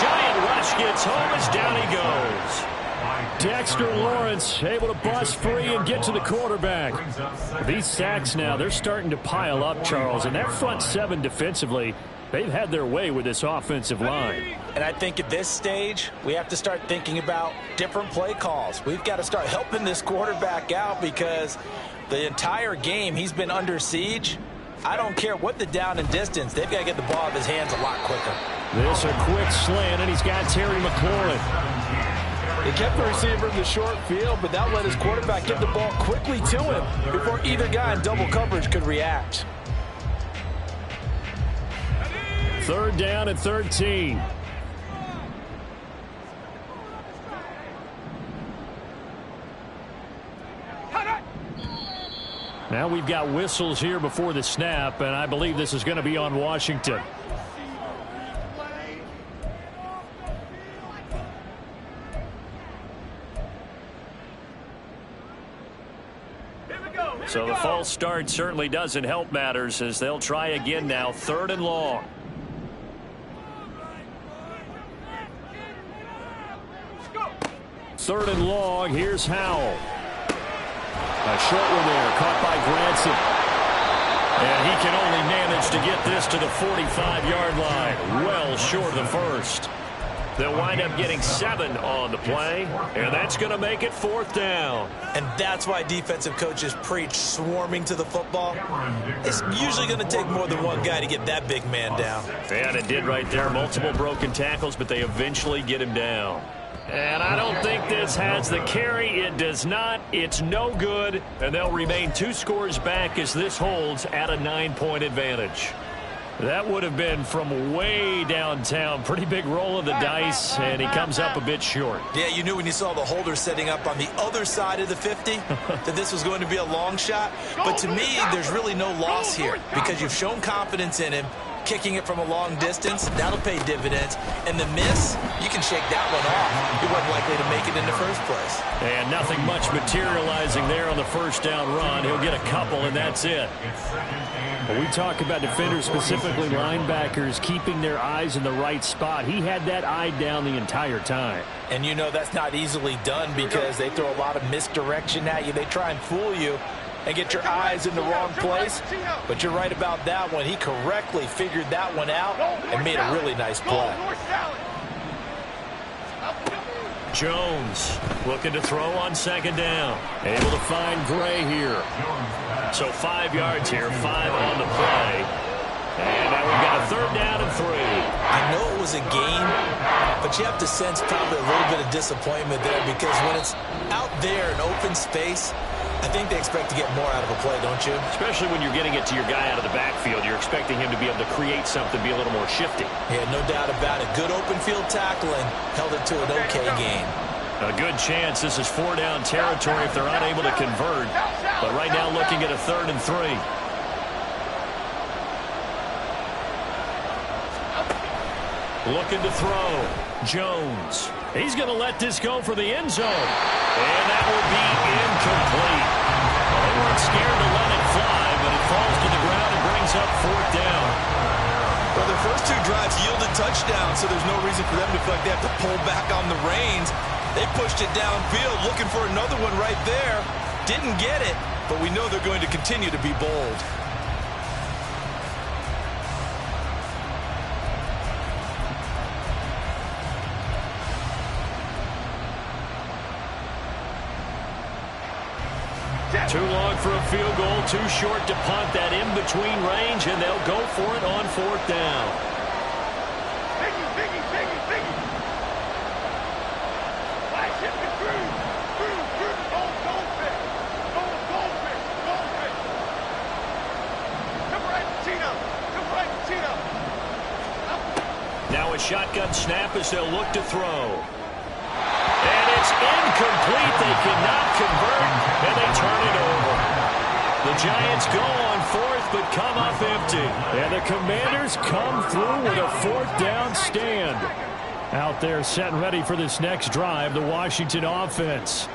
Giant rush gets home as down he goes. Dexter Lawrence able to bust free and get to the quarterback. These sacks now, they're starting to pile up, Charles, and that front 7 defensively, they've had their way with this offensive line. And I think at this stage, we have to start thinking about different play calls. We've got to start helping this quarterback out because the entire game he's been under siege. I don't care what the down and distance. They've got to get the ball out of his hands a lot quicker. This a quick slant, and he's got Terry McLaurin. They kept the receiver in the short field, but that let his quarterback get the ball quickly to him before either guy in double coverage could react. 3rd down and 13. Now we've got whistles here before the snap, and I believe this is going to be on Washington. So the false start certainly doesn't help matters as they'll try again now, 3rd and long. Third and long, here's Howell. A short one there, caught by Granson. And he can only manage to get this to the 45-yard line, well short of the first. They'll wind up getting 7 on the play, and that's going to make it 4th down. And that's why defensive coaches preach swarming to the football. It's usually going to take more than one guy to get that big man down. And it did right there. Multiple broken tackles, but they eventually get him down. And I don't think this has the carry. It does not. It's no good. And they'll remain 2 scores back as this holds at a 9-point advantage. That would have been from way downtown. Pretty big roll of the dice, and he comes up a bit short. Yeah, you knew when you saw the holder setting up on the other side of the 50 that this was going to be a long shot. But to me, there's really no loss here because you've shown confidence in him. Kicking it from a long distance, that'll pay dividends. And the miss, you can shake that one off. He wasn't likely to make it in the first place. And nothing much materializing there on the first down run. He'll get a couple, and that's it. When we talk about defenders, specifically linebackers, keeping their eyes in the right spot, he had that eye down the entire time. And you know that's not easily done because they throw a lot of misdirection at you. They try and fool you and get your eyes in the wrong place. But you're right about that one. He correctly figured that one out and made a really nice play. Jones looking to throw on 2nd down. Able to find Gray here. So 5 yards here, 5 on the play. And now we've got a 3rd down and 3. I know it was a gain, but you have to sense probably a little bit of disappointment there because when it's out there in open space, I think they expect to get more out of a play, don't you? Especially when you're getting it to your guy out of the backfield. You're expecting him to be able to create something, be a little more shifty. Yeah, no doubt about it. Good open field tackling. Held it to an okay gain. A good chance this is 4-down territory if they're unable to convert. But right now looking at a 3rd and 3. Looking to throw. Jones. He's going to let this go for the end zone. And that will be incomplete. They weren't scared to let it fly, but it falls to the ground and brings up 4th down. Well, their first 2 drives yielded touchdowns, so there's no reason for them to feel like they have to pull back on the reins. They pushed it downfield, looking for another one right there. Didn't get it, but we know they're going to continue to be bold. Too long for a field goal, too short to punt. That in-between range, and they'll go for it on 4th down. Biggie. Flash it to Cruz. Goldfish. Come right, Tino. Now a shotgun snap as they'll look to throw. And it's incomplete. They cannot convert, and they turn it over. The Giants go on 4th, but come up empty. And the Commanders come through with a 4th down stand. Out there set and ready for this next drive, the Washington offense.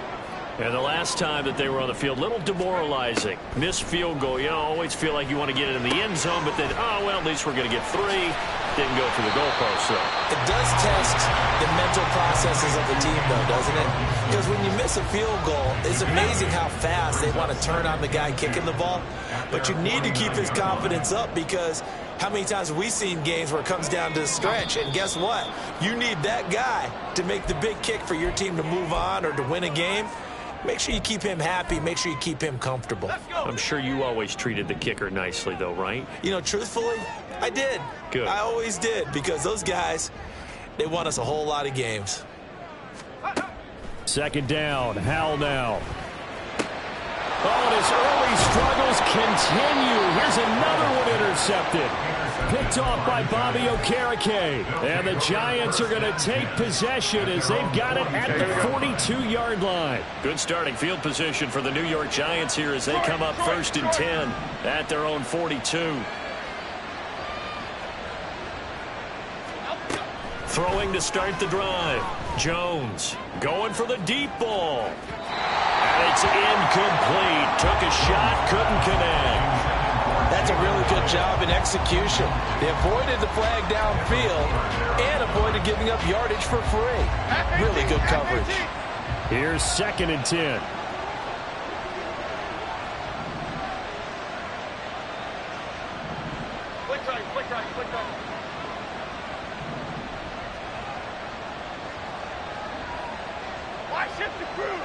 And the last time that they were on the field, little demoralizing. Missed field goal. You always feel like you want to get it in the end zone, but then, oh, well, at least we're going to get 3. Didn't go for the goalpost, so. It does test the mental processes of the team, though, doesn't it? Because when you miss a field goal, it's amazing how fast they want to turn on the guy kicking the ball. But you need to keep his confidence up because how many times have we seen games where it comes down to the stretch? And guess what? You need that guy to make the big kick for your team to move on or to win a game. Make sure you keep him happy. Make sure you keep him comfortable. I'm sure you always treated the kicker nicely, though, right? You know, truthfully, I did. Good. I always did because those guys, they won us a whole lot of games. 2nd down. Howell now. Oh, and his early struggles continue. Here's another one intercepted. Picked off by Bobby Okereke. And the Giants are going to take possession as they've got it at the 42. 42-yard line. Good starting field position for the New York Giants here as they come up 1st and 10 at their own 42. Throwing to start the drive. Jones going for the deep ball. And it's incomplete. Took a shot, couldn't connect. That's a really good job in execution. They avoided the flag downfield and avoided giving up yardage for free. Really good coverage. Here's 2nd and 10. Flick right, flick right, flick right. Why shift the crew?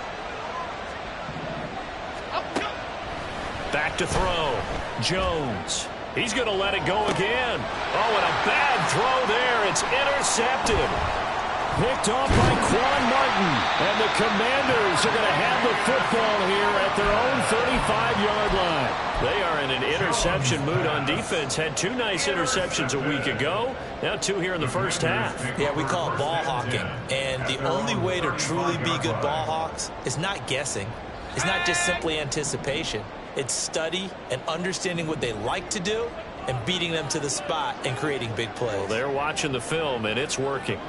Back to throw. Jones. He's going to let it go again. Oh, and a bad throw there. It's intercepted. Picked off by Quan Martin. And the Commanders are going to have the football here at their own 35-yard line. They are in an interception mood on defense. Had 2 nice interceptions a week ago. Now 2 here in the first half. Yeah, we call it ball hawking. And the only way to truly be good ball hawks is not guessing. It's not just simply anticipation. It's study and understanding what they like to do and beating them to the spot and creating big plays. Well, they're watching the film, and it's working.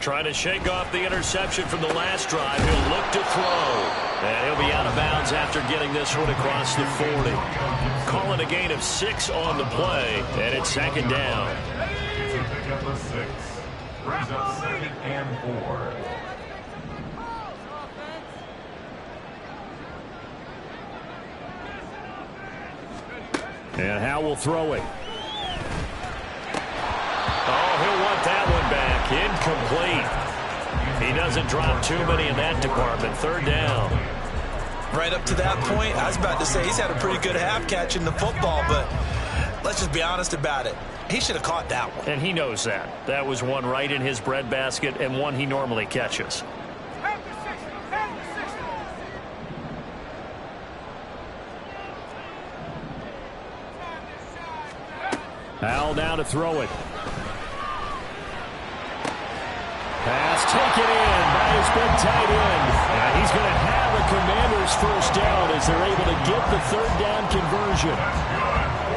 Trying to shake off the interception from the last drive. He'll look to throw. And he'll be out of bounds after getting this one across the 40. Calling a gain of 6 on the play, and it's 2nd down. To pick up a 6. Brings up 2nd and 4. And Howe will throw it. Oh, he'll want that one back. Incomplete. He doesn't drop too many in that department. 3rd down. Right up to that point, I was about to say he's had a pretty good half catching the football, but let's just be honest about it. He should have caught that one. And he knows that. That was one right in his breadbasket and one he normally catches. Al now to throw it. Pass taken in by his big tight end. And he's going to have a Commanders first down as they're able to get the 3rd down conversion.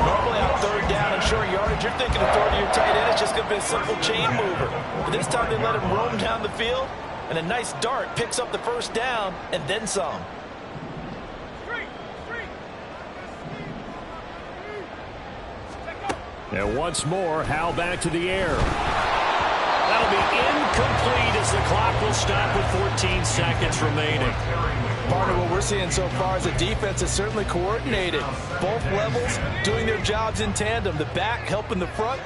Normally on 3rd down and short yardage, you're thinking of throwing to your tight end. It's just going to be a simple chain mover. But this time they let him roam down the field, and a nice dart picks up the first down and then some. And once more, Howe back to the air. That'll be incomplete as the clock will stop with 14 seconds remaining. Part of what we're seeing so far is the defense is certainly coordinated. Both levels doing their jobs in tandem. The back helping the front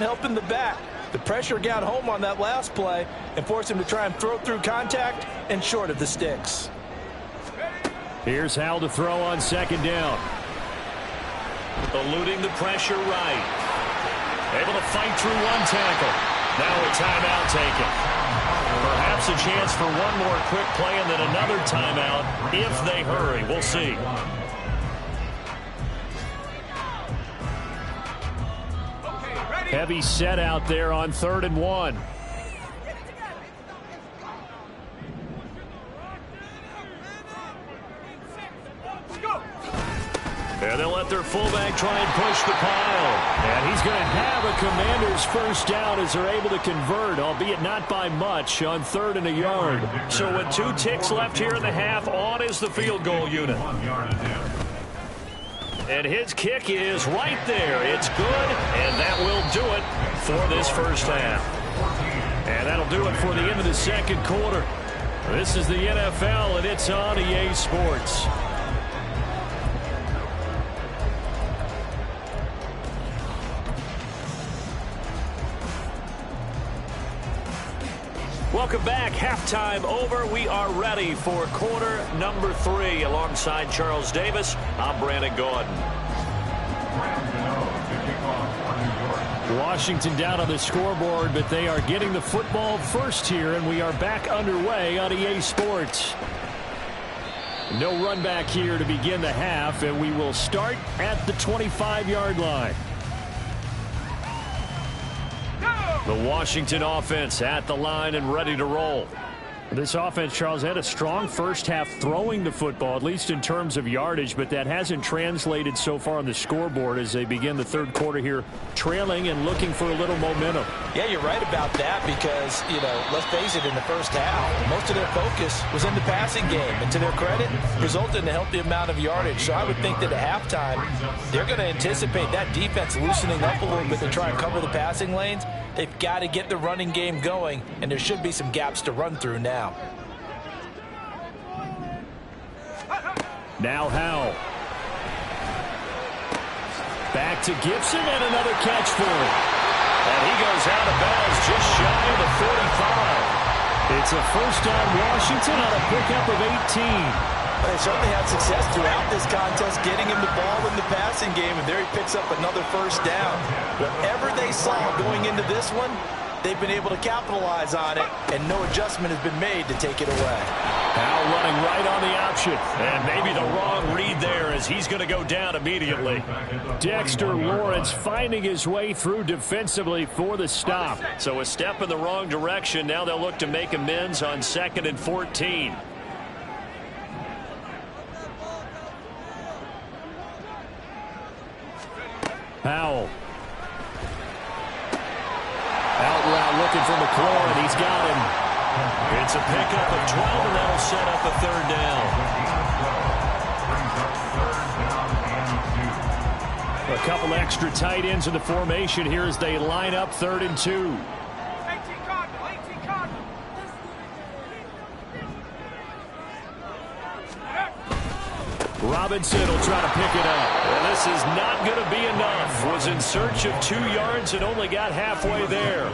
helping the back. The pressure got home on that last play and forced him to try and throw through contact and short of the sticks. Here's Howe to throw on 2nd down. Eluding the pressure right. Able to fight through one tackle. Now a timeout taken. Perhaps a chance for one more quick play and then another timeout if they hurry. We'll see. Heavy set out there on 3rd and 1. And they'll let their fullback try and push the pile. And he's going to have a Commanders first down as they're able to convert, albeit not by much, on 3rd and a yard. So with 2 ticks left here in the half, on is the field goal unit. And his kick is right there. It's good, and that will do it for this first half. And that'll do it for the end of the 2nd quarter. This is the NFL, and it's on EA Sports. Welcome back. Halftime over. We are ready for quarter number 3. Alongside Charles Davis, I'm Brandon Gaudin. Washington down on the scoreboard, but they are getting the football first here, and we are back underway on EA Sports. No run back here to begin the half, and we will start at the 25-yard line. The Washington offense at the line and ready to roll. This offense, Charles, had a strong first half throwing the football, at least in terms of yardage, but that hasn't translated so far on the scoreboard as they begin the third quarter here trailing and looking for a little momentum. Yeah, you're right about that because, let's face it, in the first half, most of their focus was in the passing game. And to their credit, resulted in a healthy amount of yardage. So I would think that at halftime, they're going to anticipate that defense loosening up a little bit to try and cover the passing lanes. They've got to get the running game going, and there should be some gaps to run through now. Now Howell. Back to Gibson and another catch for him. And he goes out of bounds just shy of the 45. It's a first down Washington on a pickup of 18. They certainly had success throughout this contest getting him the ball in the passing game, and there he picks up another first down. Whatever they saw going into this one, they've been able to capitalize on it, and no adjustment has been made to take it away. Now running right on the option, and maybe the wrong read there as he's going to go down immediately. Dexter Lawrence finding his way through defensively for the stop. So a step in the wrong direction. Now they'll look to make amends on 2nd and 14. Howell. Out route looking for McLaurin. He's got him. It's a pickup of 12, and that'll set up a third down. A couple extra tight ends in the formation here as they line up 3rd and 2. Robinson will try to pick it up. And this is not going to be enough. Was in search of 2 yards and only got halfway there.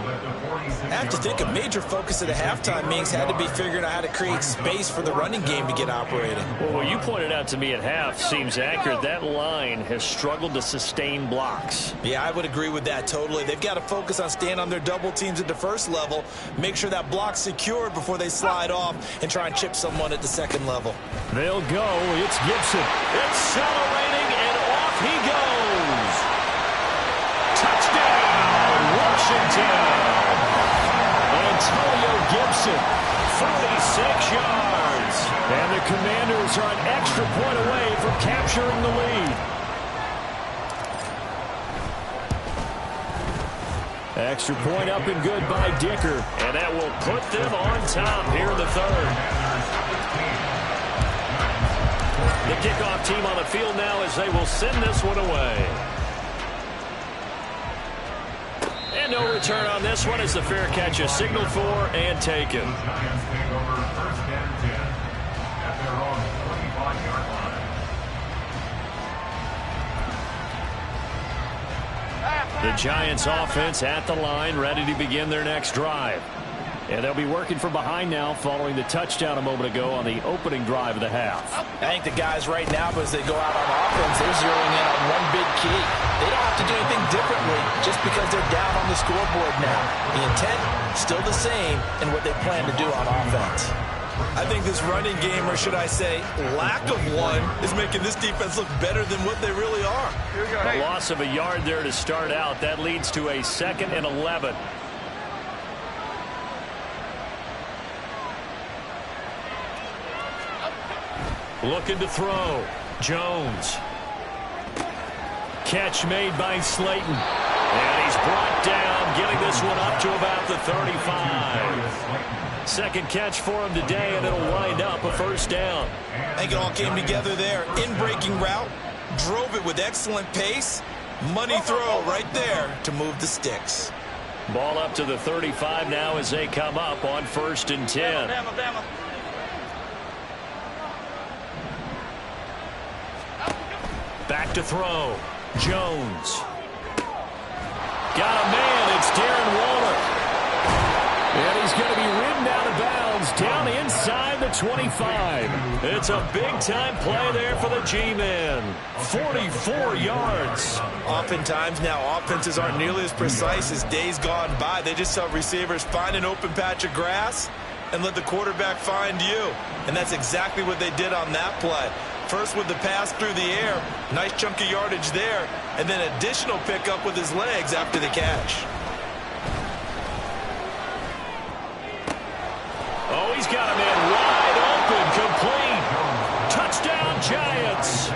I have to think a major focus of the halftime meetings had to be figuring out how to create space for the running game to get operating. Well, what you pointed out to me at half seems accurate. That line has struggled to sustain blocks. Yeah, I would agree with that totally. They've got to focus on staying on their double teams at the first level, make sure that block's secured before they slide off and try and chip someone at the second level. They'll go. It's Gibson. Accelerating, and off he goes. Touchdown, Washington. Antonio Gibson, 46 yards. And the Commanders are an extra point away from capturing the lead. Extra point up and good by Dicker. And that will put them on top here in the third. The kickoff team on the field now as they will send this one away. And no return on this one as the fair catch is signaled for and taken. The Giants offense at the line, ready to begin their next drive. And they'll be working from behind now following the touchdown a moment ago on the opening drive of the half. I think the guys right now, as they go out on offense, they're zeroing in on one big key. They don't have to do anything differently just because they're down on the scoreboard now. The intent, still the same in what they plan to do on offense. I think this running game, or should I say lack of one, is making this defense look better than what they really are. A loss of a yard there to start out. That leads to a 2nd and 11. Looking to throw. Jones. Catch made by Slayton. And he's brought down, getting this one up to about the 35. Second catch for him today, and it'll wind up a first down. I think it all came together there. In-breaking route, drove it with excellent pace. Money throw right there to move the sticks. Ball up to the 35 now as they come up on 1st and 10. Back to throw. Jones. Got a man. It's Darren Waller. And he's going to be ridden out of bounds down inside the 25. It's a big-time play there for the G-men. 44 yards. Oftentimes now, offenses aren't nearly as precise as days gone by. They just have receivers find an open patch of grass and let the quarterback find you. And that's exactly what they did on that play. First with the pass through the air, nice chunk of yardage there, and then additional pickup with his legs after the catch. He's got a man wide open, complete. Touchdown, Giants.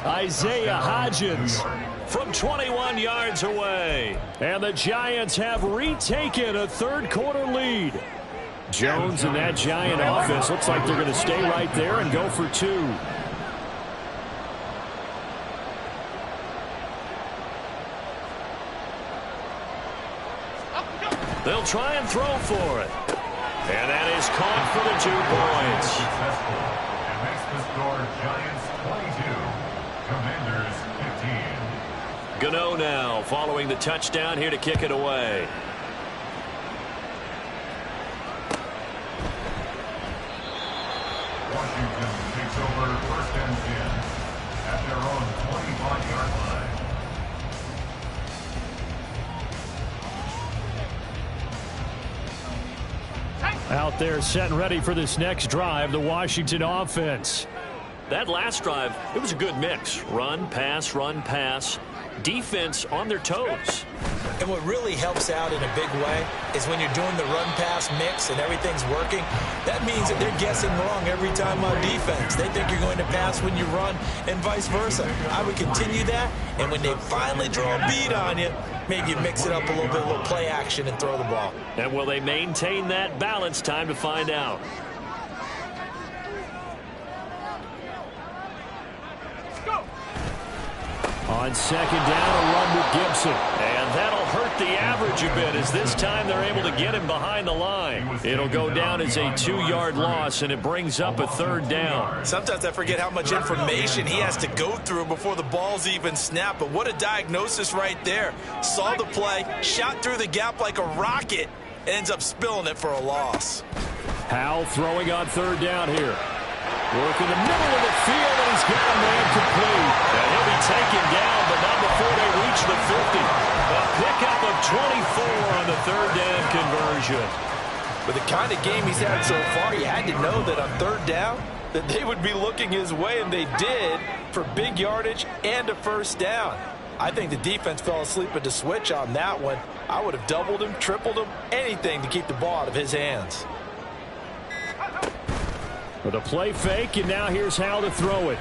Isaiah Hodgins from 21 yards away. And the Giants have retaken a third-quarter lead. Jones and that Giant offense looks like they're going to stay right there and go for two. They'll try and throw for it. And that is caught for the 2 points. Successful. And makes the score Giants 22, Commanders 15. Gano now following the touchdown here to kick it away. Washington takes over first and 10 at their own 25-yard line. Out there set and ready for this next drive, the Washington offense. That last drive, it was a good mix. Run, pass, defense on their toes. And what really helps out in a big way is when you're doing the run-pass mix and everything's working, that means that they're guessing wrong every time on defense. They think you're going to pass when you run and vice versa. I would continue that, and when they finally draw a beat on you, maybe you mix it up a little bit, a little play action, and throw the ball. And will they maintain that balance? Time to find out. On second down, a run with Gibson. And that'll hurt the average a bit, as this time they're able to get him behind the line. It'll go down as a 2-yard loss, and it brings up a third down. Sometimes I forget how much information he has to go through before the ball's even snapped. But what a diagnosis right there. Saw the play, shot through the gap like a rocket, and ends up spilling it for a loss. Howell throwing on third down here. Working the middle of the field, and he's got a man complete. And he'll be taken down, but not before they reach the 50. A pickup of 24 on the third down conversion. With the kind of game he's had so far, you had to know that on third down, that they would be looking his way, and they did, for big yardage and a first down. I think the defense fell asleep at the switch on that one. I would have doubled him, tripled him, anything to keep the ball out of his hands. With a play fake, and now here's how to throw it.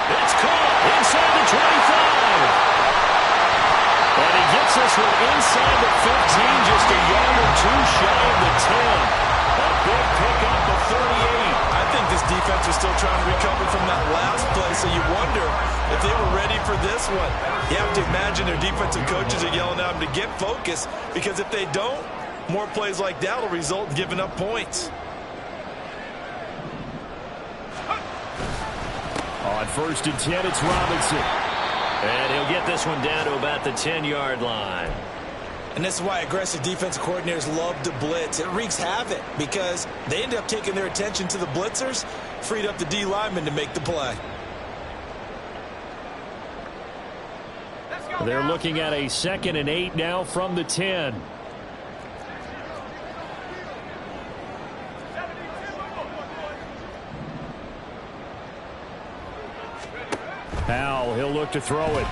It's caught inside the 25. And he gets this one inside the 15, just a yard or two shy of the 10. A big pickup of 38. I think this defense was still trying to recover from that last play, so you wonder if they were ready for this one. You have to imagine their defensive coaches are yelling at them to get focused, because if they don't, more plays like that will result in giving up points. On first and 10, it's Robinson. And he'll get this one down to about the 10-yard line. And this is why aggressive defensive coordinators love to blitz. It wreaks havoc because they end up taking their attention to the blitzers, freed up the D lineman to make the play. They're looking at a 2nd and 8 now from the 10. Howell, he'll look to throw it.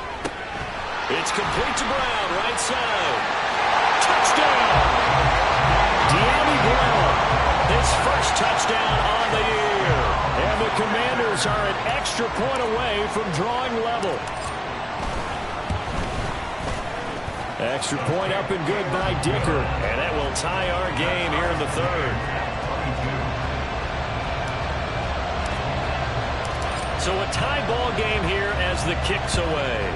It's complete to Brown, right side. Touchdown! De'Ami Brown, his first touchdown on the year. And the Commanders are an extra point away from drawing level. Extra point up and good by Dicker. And that will tie our game here in the third. So a tie ball game here as the kick's away.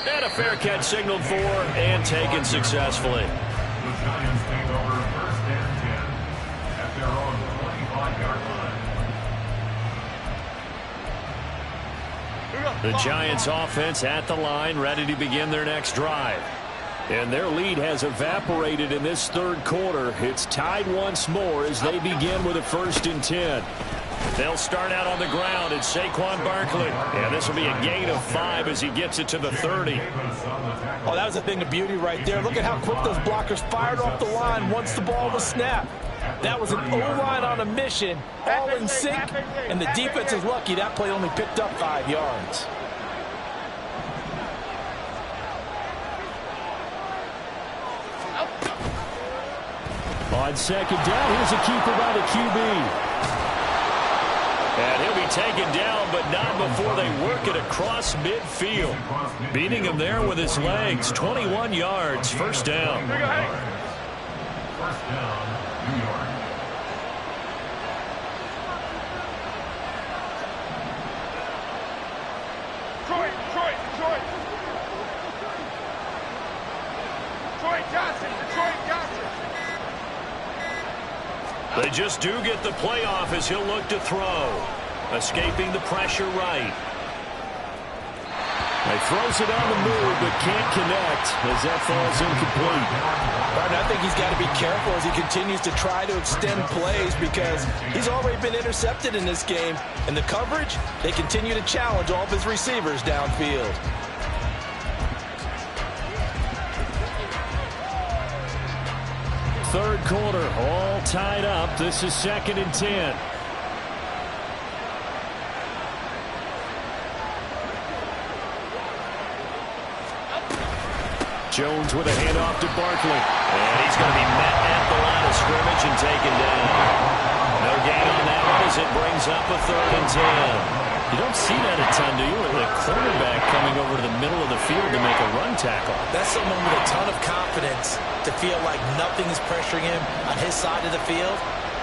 And a fair catch signaled for and taken successfully. The Giants take over first and 10 at their own 25-yard line. The Giants offense at the line, ready to begin their next drive. And their lead has evaporated in this third quarter. It's tied once more as they begin with a 1st and 10. They'll start out on the ground. It's Saquon Barkley. And this will be a gain of 5 as he gets it to the 30. Oh, that was a thing of beauty right there. Look at how quick those blockers fired off the line once the ball was snapped. That was an O-line on a mission, all in sync, and the defense is lucky that play only picked up 5 yards. On second down, here's a keeper by the QB. And he'll be taken down, but not before they work it across midfield. Beating him there with his legs. 21 yards, first down. First down, New York. Detroit, Detroit, Detroit. Detroit Johnson, Detroit Johnson. They just do get the playoff as he'll look to throw. Escaping the pressure right. He throws it on the move, but can't connect as that falls incomplete. I think he's got to be careful as he continues to try to extend plays because he's already been intercepted in this game. And the coverage, they continue to challenge all of his receivers downfield. Third quarter, all tied up. This is 2nd and 10. Jones with a handoff to Barkley. And he's going to be met at the line of scrimmage and taken down. No gain on that one as it brings up a 3rd and 10. You don't see that a ton, do you? With a cornerback coming over to the middle of the field to make a run tackle. That's someone with a ton of confidence to feel like nothing is pressuring him on his side of the field.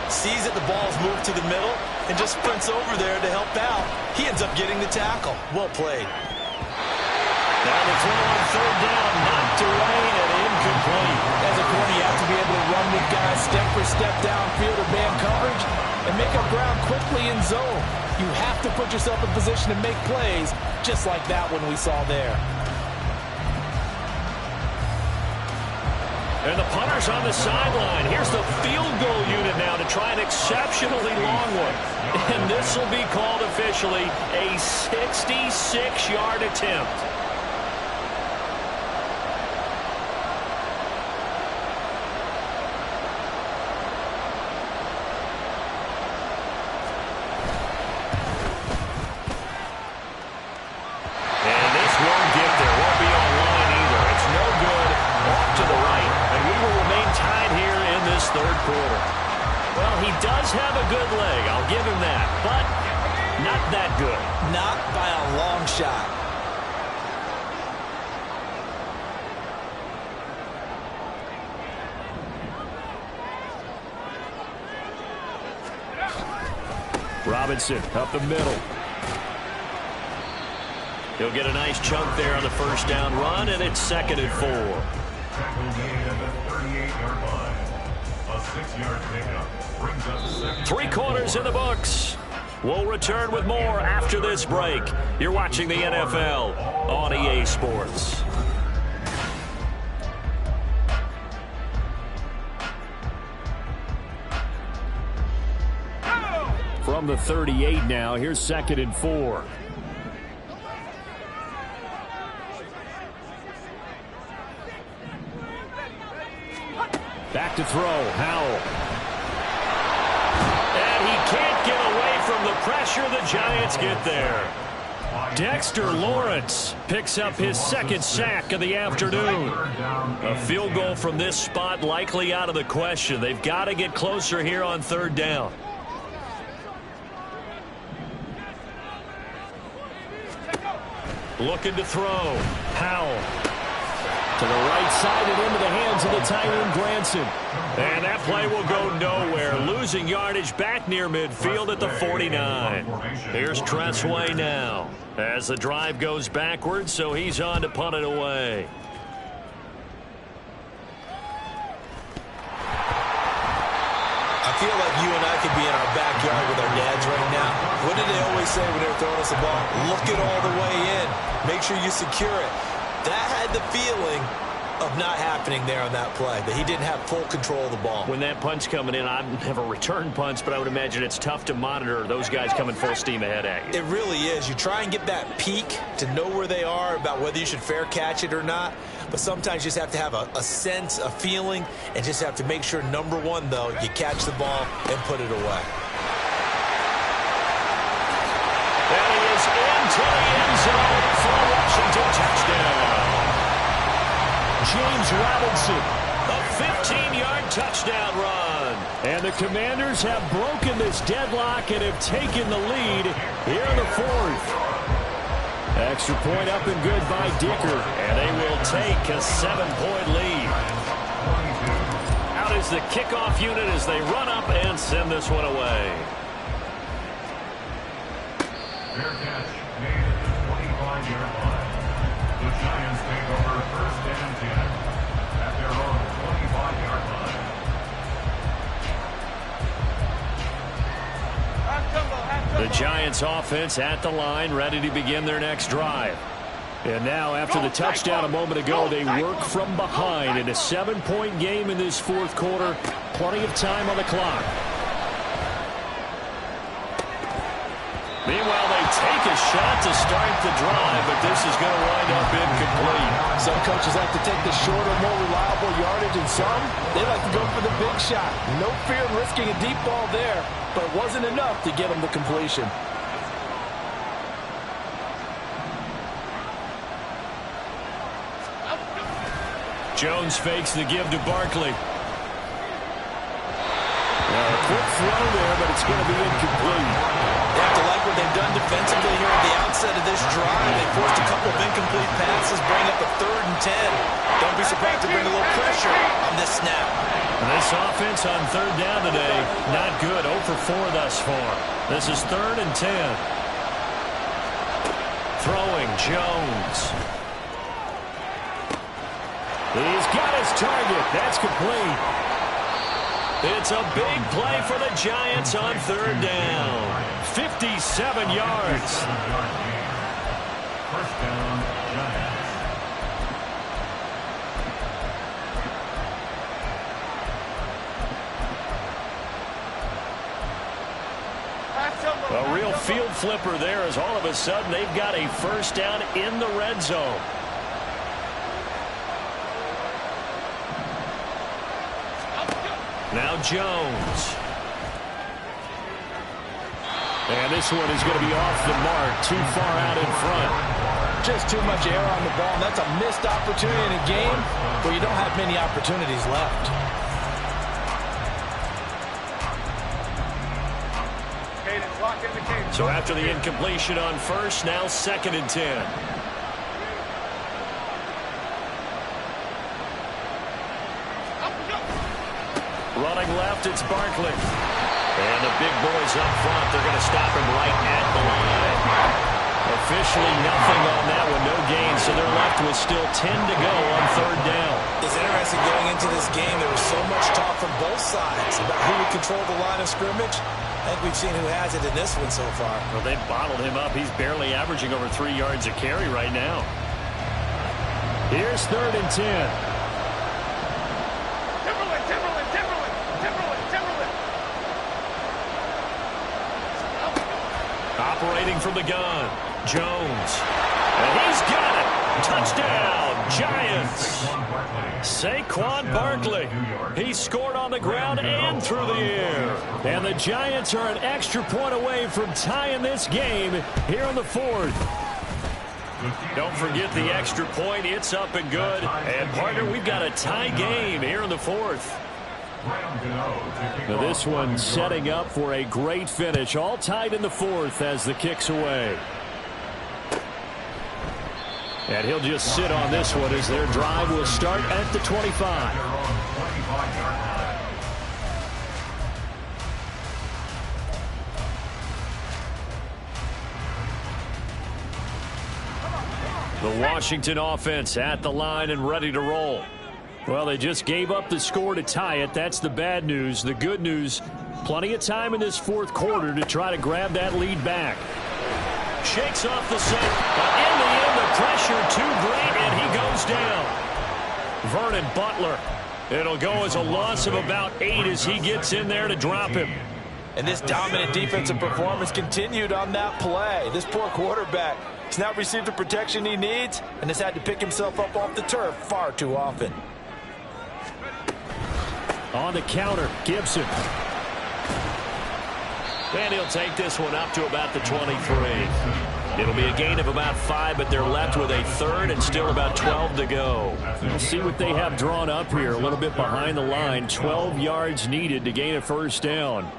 Sees that the ball's moved to the middle and just sprints over there to help out. He ends up getting the tackle. Well played. Now the throw on 3rd down, knocked away and incomplete. As a corner, you have to be able to run with guys step for step downfield or man coverage and make up ground quickly in zone. You have to put yourself in position to make plays, just like that one we saw there. And the punter's on the sideline. Here's the field goal unit now to try an exceptionally long one. And this will be called officially a 66-yard attempt. Third quarter. Well, he does have a good leg. I'll give him that. But not that good. Not by a long shot. Robinson up the middle. He'll get a nice chunk there on the first down run, and it's 2nd and 4. Tackle made at the 38-yard line. A 6-yard pickup brings up 2nd. 3 quarters in the books. We'll return with more after this break. You're watching the NFL on EA Sports. From the 38 now, here's 2nd and 4. Back to throw, Howell. And he can't get away from the pressure. The Giants get there. Dexter Lawrence picks up his 2nd sack of the afternoon. A field goal from this spot likely out of the question. They've got to get closer here on 3rd down. Looking to throw. Howell. To the right side and into the hands of the Tyrone Granson. And that play will go nowhere. Losing yardage back near midfield at the 49. Here's Tressway now. As the drive goes backwards, so he's on to punt it away. I feel like you and I could be in our backyard with our dads right now. What did they always say when they were throwing us the ball? Look it all the way in. Make sure you secure it. That had the feeling of not happening there on that play, that he didn't have full control of the ball. When that punt's coming in, I've never returned punts, but I would imagine it's tough to monitor those guys coming full steam ahead at you. It really is. You try and get that peek to know where they are, about whether you should fair catch it or not. But sometimes you just have to have a sense, a feeling, and just have to make sure, number one, though, you catch the ball and put it away. And he is into the end zone for Washington touchdown. James Robinson, a 15-yard touchdown run. And the Commanders have broken this deadlock and have taken the lead here in the fourth. Extra point up and good by Dicker, and they will take a 7-point lead. Out is the kickoff unit as they run up and send this one away. Fair catch made at the 25-yard line. The Giants take over first and 10 at their own 25-yard line. The Giants offense at the line, ready to begin their next drive. And now, after the touchdown a moment ago, they work from behind in a 7-point game in this fourth quarter. Plenty of time on the clock. Meanwhile, they take a shot to start the drive, but this is going to wind up incomplete. Some coaches like to take the shorter, more reliable yardage, and some, they like to go for the big shot. No fear of risking a deep ball there, but it wasn't enough to get them the completion. Jones fakes the give to Barkley. A quick throw there, but it's going to be incomplete. They have to like what they've done defensively here at the outset of this drive. They forced a couple of incomplete passes, bring up a 3rd and 10. Don't be surprised to bring a little pressure on this snap. And this offense on 3rd down today, not good. 0 for 4 thus far. This is 3rd and 10. Throwing Jones. He's got his target. That's complete. It's a big play for the Giants on 3rd down. 57 yards. First down, Giants. A real field flipper there as all of a sudden they've got a first down in the red zone. Now Jones. And this one is going to be off the mark, too far out in front. Just too much air on the ball, and that's a missed opportunity in a game where you don't have many opportunities left. So after the incompletion on first, now 2nd and 10. Running left, it's Barkley. And the big boys up front, they're going to stop him right at the line. Officially nothing on that one, no gain, so they're left with still 10 to go on 3rd down. It's interesting going into this game. There was so much talk from both sides about who would control the line of scrimmage. I think we've seen who has it in this one so far. Well, they've bottled him up. He's barely averaging over 3 yards a carry right now. Here's 3rd and 10. Operating from the gun, Jones. And he's got it. Touchdown, Giants. Saquon Barkley. He scored on the ground and through the air. And the Giants are an extra point away from tying this game here in the 4th. Don't forget the extra point. It's up and good. And, partner, we've got a tie game here in the 4th. Now this one setting up for a great finish. All tied in the 4th as the kick's away. And he'll just sit on this one as their drive will start at the 25. The Washington offense at the line and ready to roll. Well, they just gave up the score to tie it. That's the bad news. The good news, plenty of time in this 4th quarter to try to grab that lead back. Shakes off the set, but in the end, the pressure too great, and he goes down. Vernon Butler. It'll go as a loss of about 8 as he gets in there to drop him. And this dominant defensive performance continued on that play. This poor quarterback has not received the protection he needs and has had to pick himself up off the turf far too often. On the counter, Gibson. And he'll take this one up to about the 23. It'll be a gain of about 5, but they're left with a third and still about 12 to go. We'll see what they have drawn up here. A little bit behind the line. 12 yards needed to gain a first down.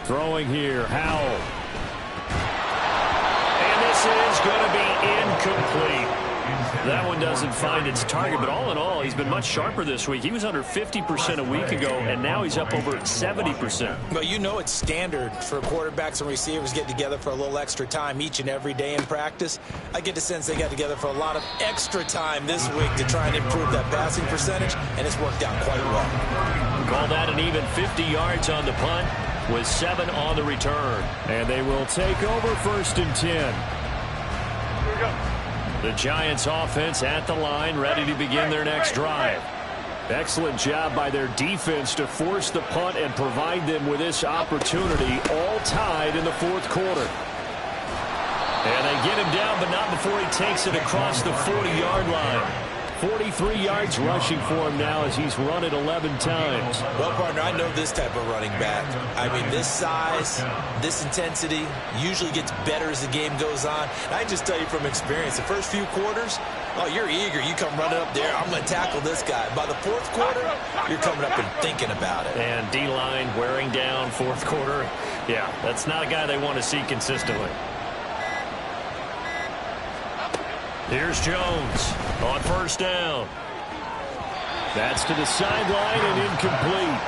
Throwing here, Howell. And this is going to be incomplete. That one doesn't find its target, but all in all, he's been much sharper this week. He was under 50% a week ago, and now he's up over 70%. But you know it's standard for quarterbacks and receivers get together for a little extra time each and every day in practice. I get the sense they got together for a lot of extra time this week to try and improve that passing percentage, and it's worked out quite well. Call that an even 50 yards on the punt with 7 on the return. And they will take over 1st and 10. Here we go. The Giants offense at the line, ready to begin their next drive. Excellent job by their defense to force the punt and provide them with this opportunity, all tied in the 4th quarter. And they get him down, but not before he takes it across the 40-yard line. 43 yards rushing for him now as he's run it 11 times. Well, partner, I know this type of running back. I mean, this size, this intensity usually gets better as the game goes on. And I just tell you from experience, the first few quarters, oh, you're eager. You come running up there, I'm going to tackle this guy. By the 4th quarter, you're coming up and thinking about it. And D-line wearing down 4th quarter. Yeah, that's not a guy they want to see consistently. Here's Jones on 1st down. That's to the sideline and incomplete.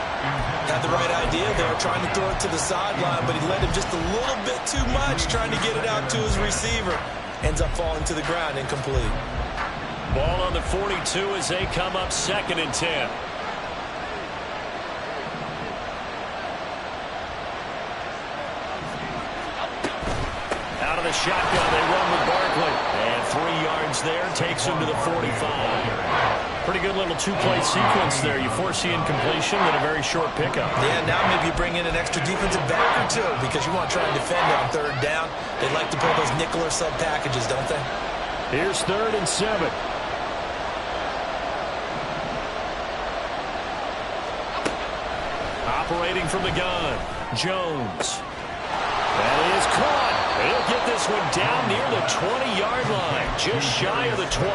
Had the right idea there, trying to throw it to the sideline, but he led him just a little bit too much, trying to get it out to his receiver. Ends up falling to the ground, incomplete. Ball on the 42 as they come up 2nd and 10. Out of the shotgun, they run with Barkley. And 3 yards there, takes him to the 45. Pretty good little 2-play sequence there. You force the incompletion, then a very short pickup. Yeah, now maybe you bring in an extra defensive back or two because you want to try and defend on 3rd down. They like to play those nickel or sub packages, don't they? Here's 3rd and 7. Operating from the gun, Jones. That is caught. He'll get this one down near the 20-yard line, just shy of the 20.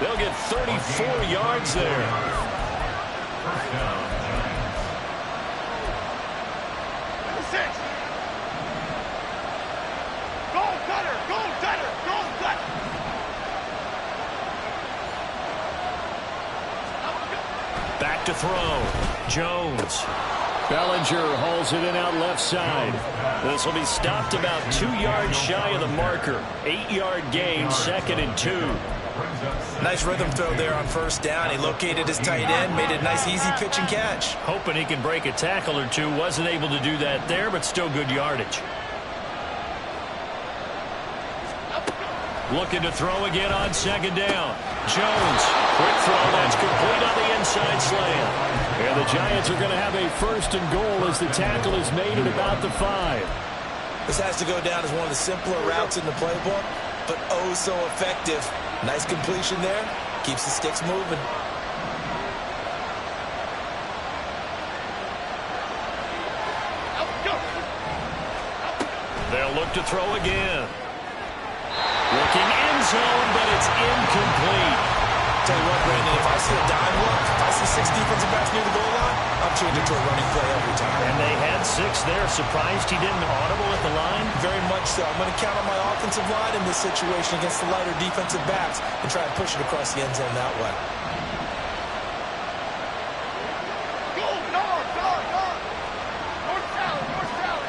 They'll get 34 yards there. First down, Giants. Number 6. Goal cutter, goal cutter, goal cutter. Back to throw. Jones. Bellinger hauls it in out left side. This will be stopped about 2 yards shy of the marker. 8-yard gain, 2nd and 2. Nice rhythm throw there on 1st down. He located his tight end, made it a nice easy pitch and catch. Hoping he can break a tackle or two. Wasn't able to do that there, but still good yardage. Looking to throw again on 2nd down. Jones, quick throw, that's complete on the inside slant. And the Giants are going to have a 1st and goal as the tackle is made at about the 5. This has to go down as one of the simpler routes in the playbook, but oh so effective. Nice completion there. Keeps the sticks moving. They'll look to throw again. Looking end zone, but it's incomplete. Tell you what, Brandon, if I see a dime look, if I see 6 defensive backs near the goal line, I'm changing to a running play every time. And they had 6 there. Surprised he didn't audible at the line? Very much so. I'm going to count on my offensive line in this situation against the lighter defensive backs and try and push it across the end zone that way. Go, north, north, north. North south, north south.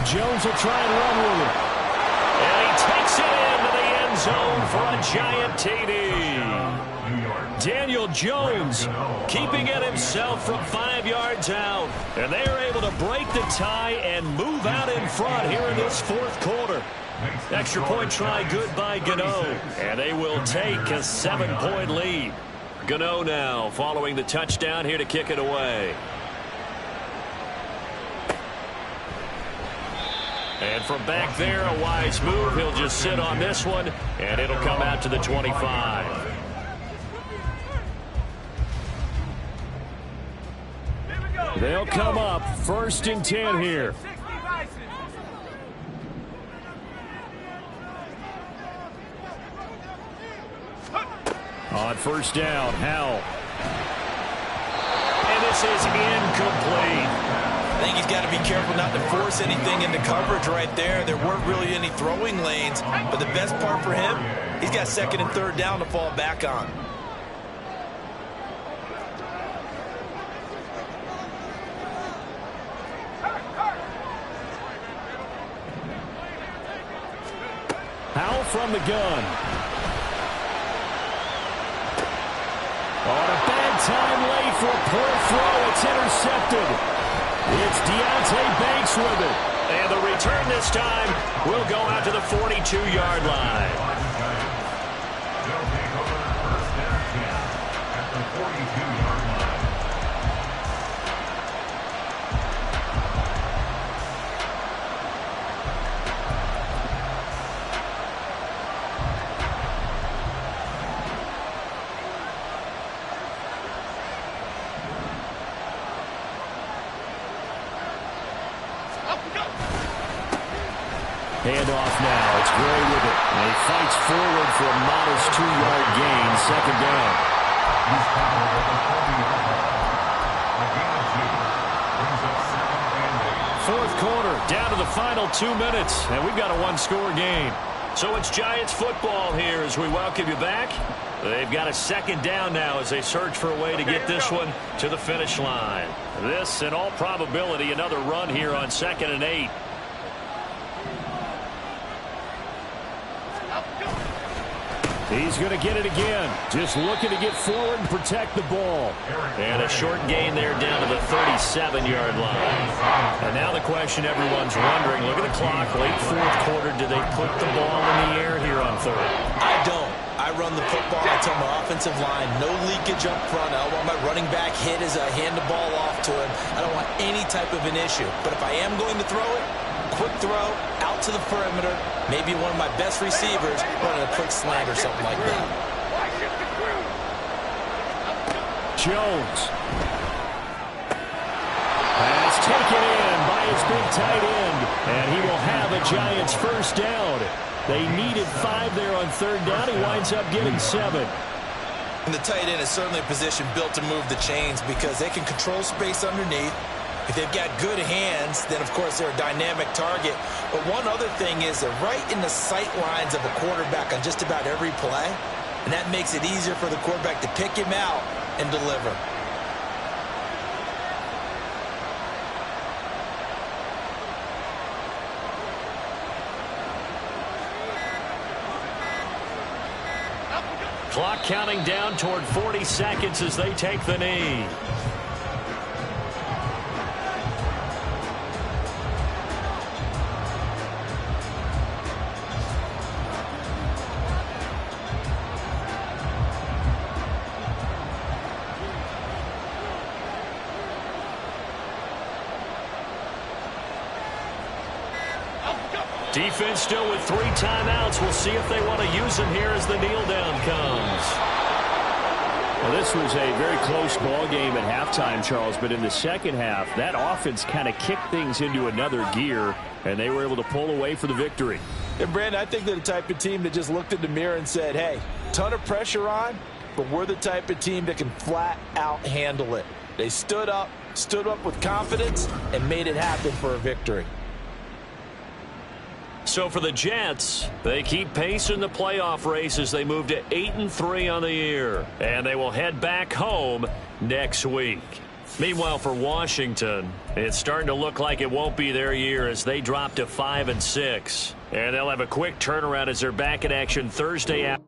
Jones will try and run with it. And he takes it into the end zone for a Giant TD. Daniel Jones keeping it himself from 5 yards out. And they are able to break the tie and move out in front here in this 4th quarter. Extra point try good by Gano. And they will take a 7-point lead. Gano now following the touchdown here to kick it away. And from back there, a wise move. He'll just sit on this one, and it'll come out to the 25. They'll come up 1st and 10 here. On 1st down, Howell. And this is incomplete. I think he's got to be careful not to force anything into coverage right there. There weren't really any throwing lanes, but the best part for him, he's got 2nd and 3rd down to fall back on. Howell from the gun. On a bad time late for a poor throw. It's intercepted. It's Deonte Banks with it. And the return this time will go out to the 42-yard line. They'll take over 1st and 10 at the 42-yard line. Handoff now. It's Gray with it. And he fights forward for a modest 2-yard gain. 2nd down. He's tackled at the 40-yard line. A gain of 2 brings up 2nd and 8. 4th quarter, down to the final 2 minutes, and we've got a 1-score game. So it's Giants football here as we welcome you back. They've got a 2nd down now as they search for a way to get this one to the finish line. This, in all probability, another run here on 2nd and 8. He's going to get it again. Just looking to get forward and protect the ball. And a short gain there down to the 37-yard line. And now the question everyone's wondering, look at the clock, late 4th quarter, do they put the ball in the air here on 3rd? I don't. I run the football. I tell my offensive line, no leakage up front. I don't want my running back hit as I hand the ball off to him. I don't want any type of an issue. But if I am going to throw it, quick throw, out to the perimeter, maybe one of my best receivers running a quick slant or something like that. Jones. Pass taken in by his big tight end. And he will have a Giants 1st down. They needed 5 there on 3rd down. He winds up getting 7. And the tight end is certainly a position built to move the chains because they can control space underneath. If they've got good hands, then, of course, they're a dynamic target. But one other thing is they're right in the sight lines of a quarterback on just about every play. And that makes it easier for the quarterback to pick him out and deliver. Clock counting down toward 40 seconds as they take the knee. Defense still with 3 timeouts. We'll see if they want to use them here as the kneel down comes. Well, this was a very close ball game at halftime, Charles, but in the 2nd half, that offense kind of kicked things into another gear, and they were able to pull away for the victory. And, Brandon, I think they're the type of team that just looked in the mirror and said, hey, ton of pressure on, but we're the type of team that can flat out handle it. They stood up with confidence, and made it happen for a victory. So for the Jets, they keep pace in the playoff race as they move to 8-3 on the year. And they will head back home next week. Meanwhile, for Washington, it's starting to look like it won't be their year as they drop to 5-6. And they'll have a quick turnaround as they're back in action Thursday afternoon.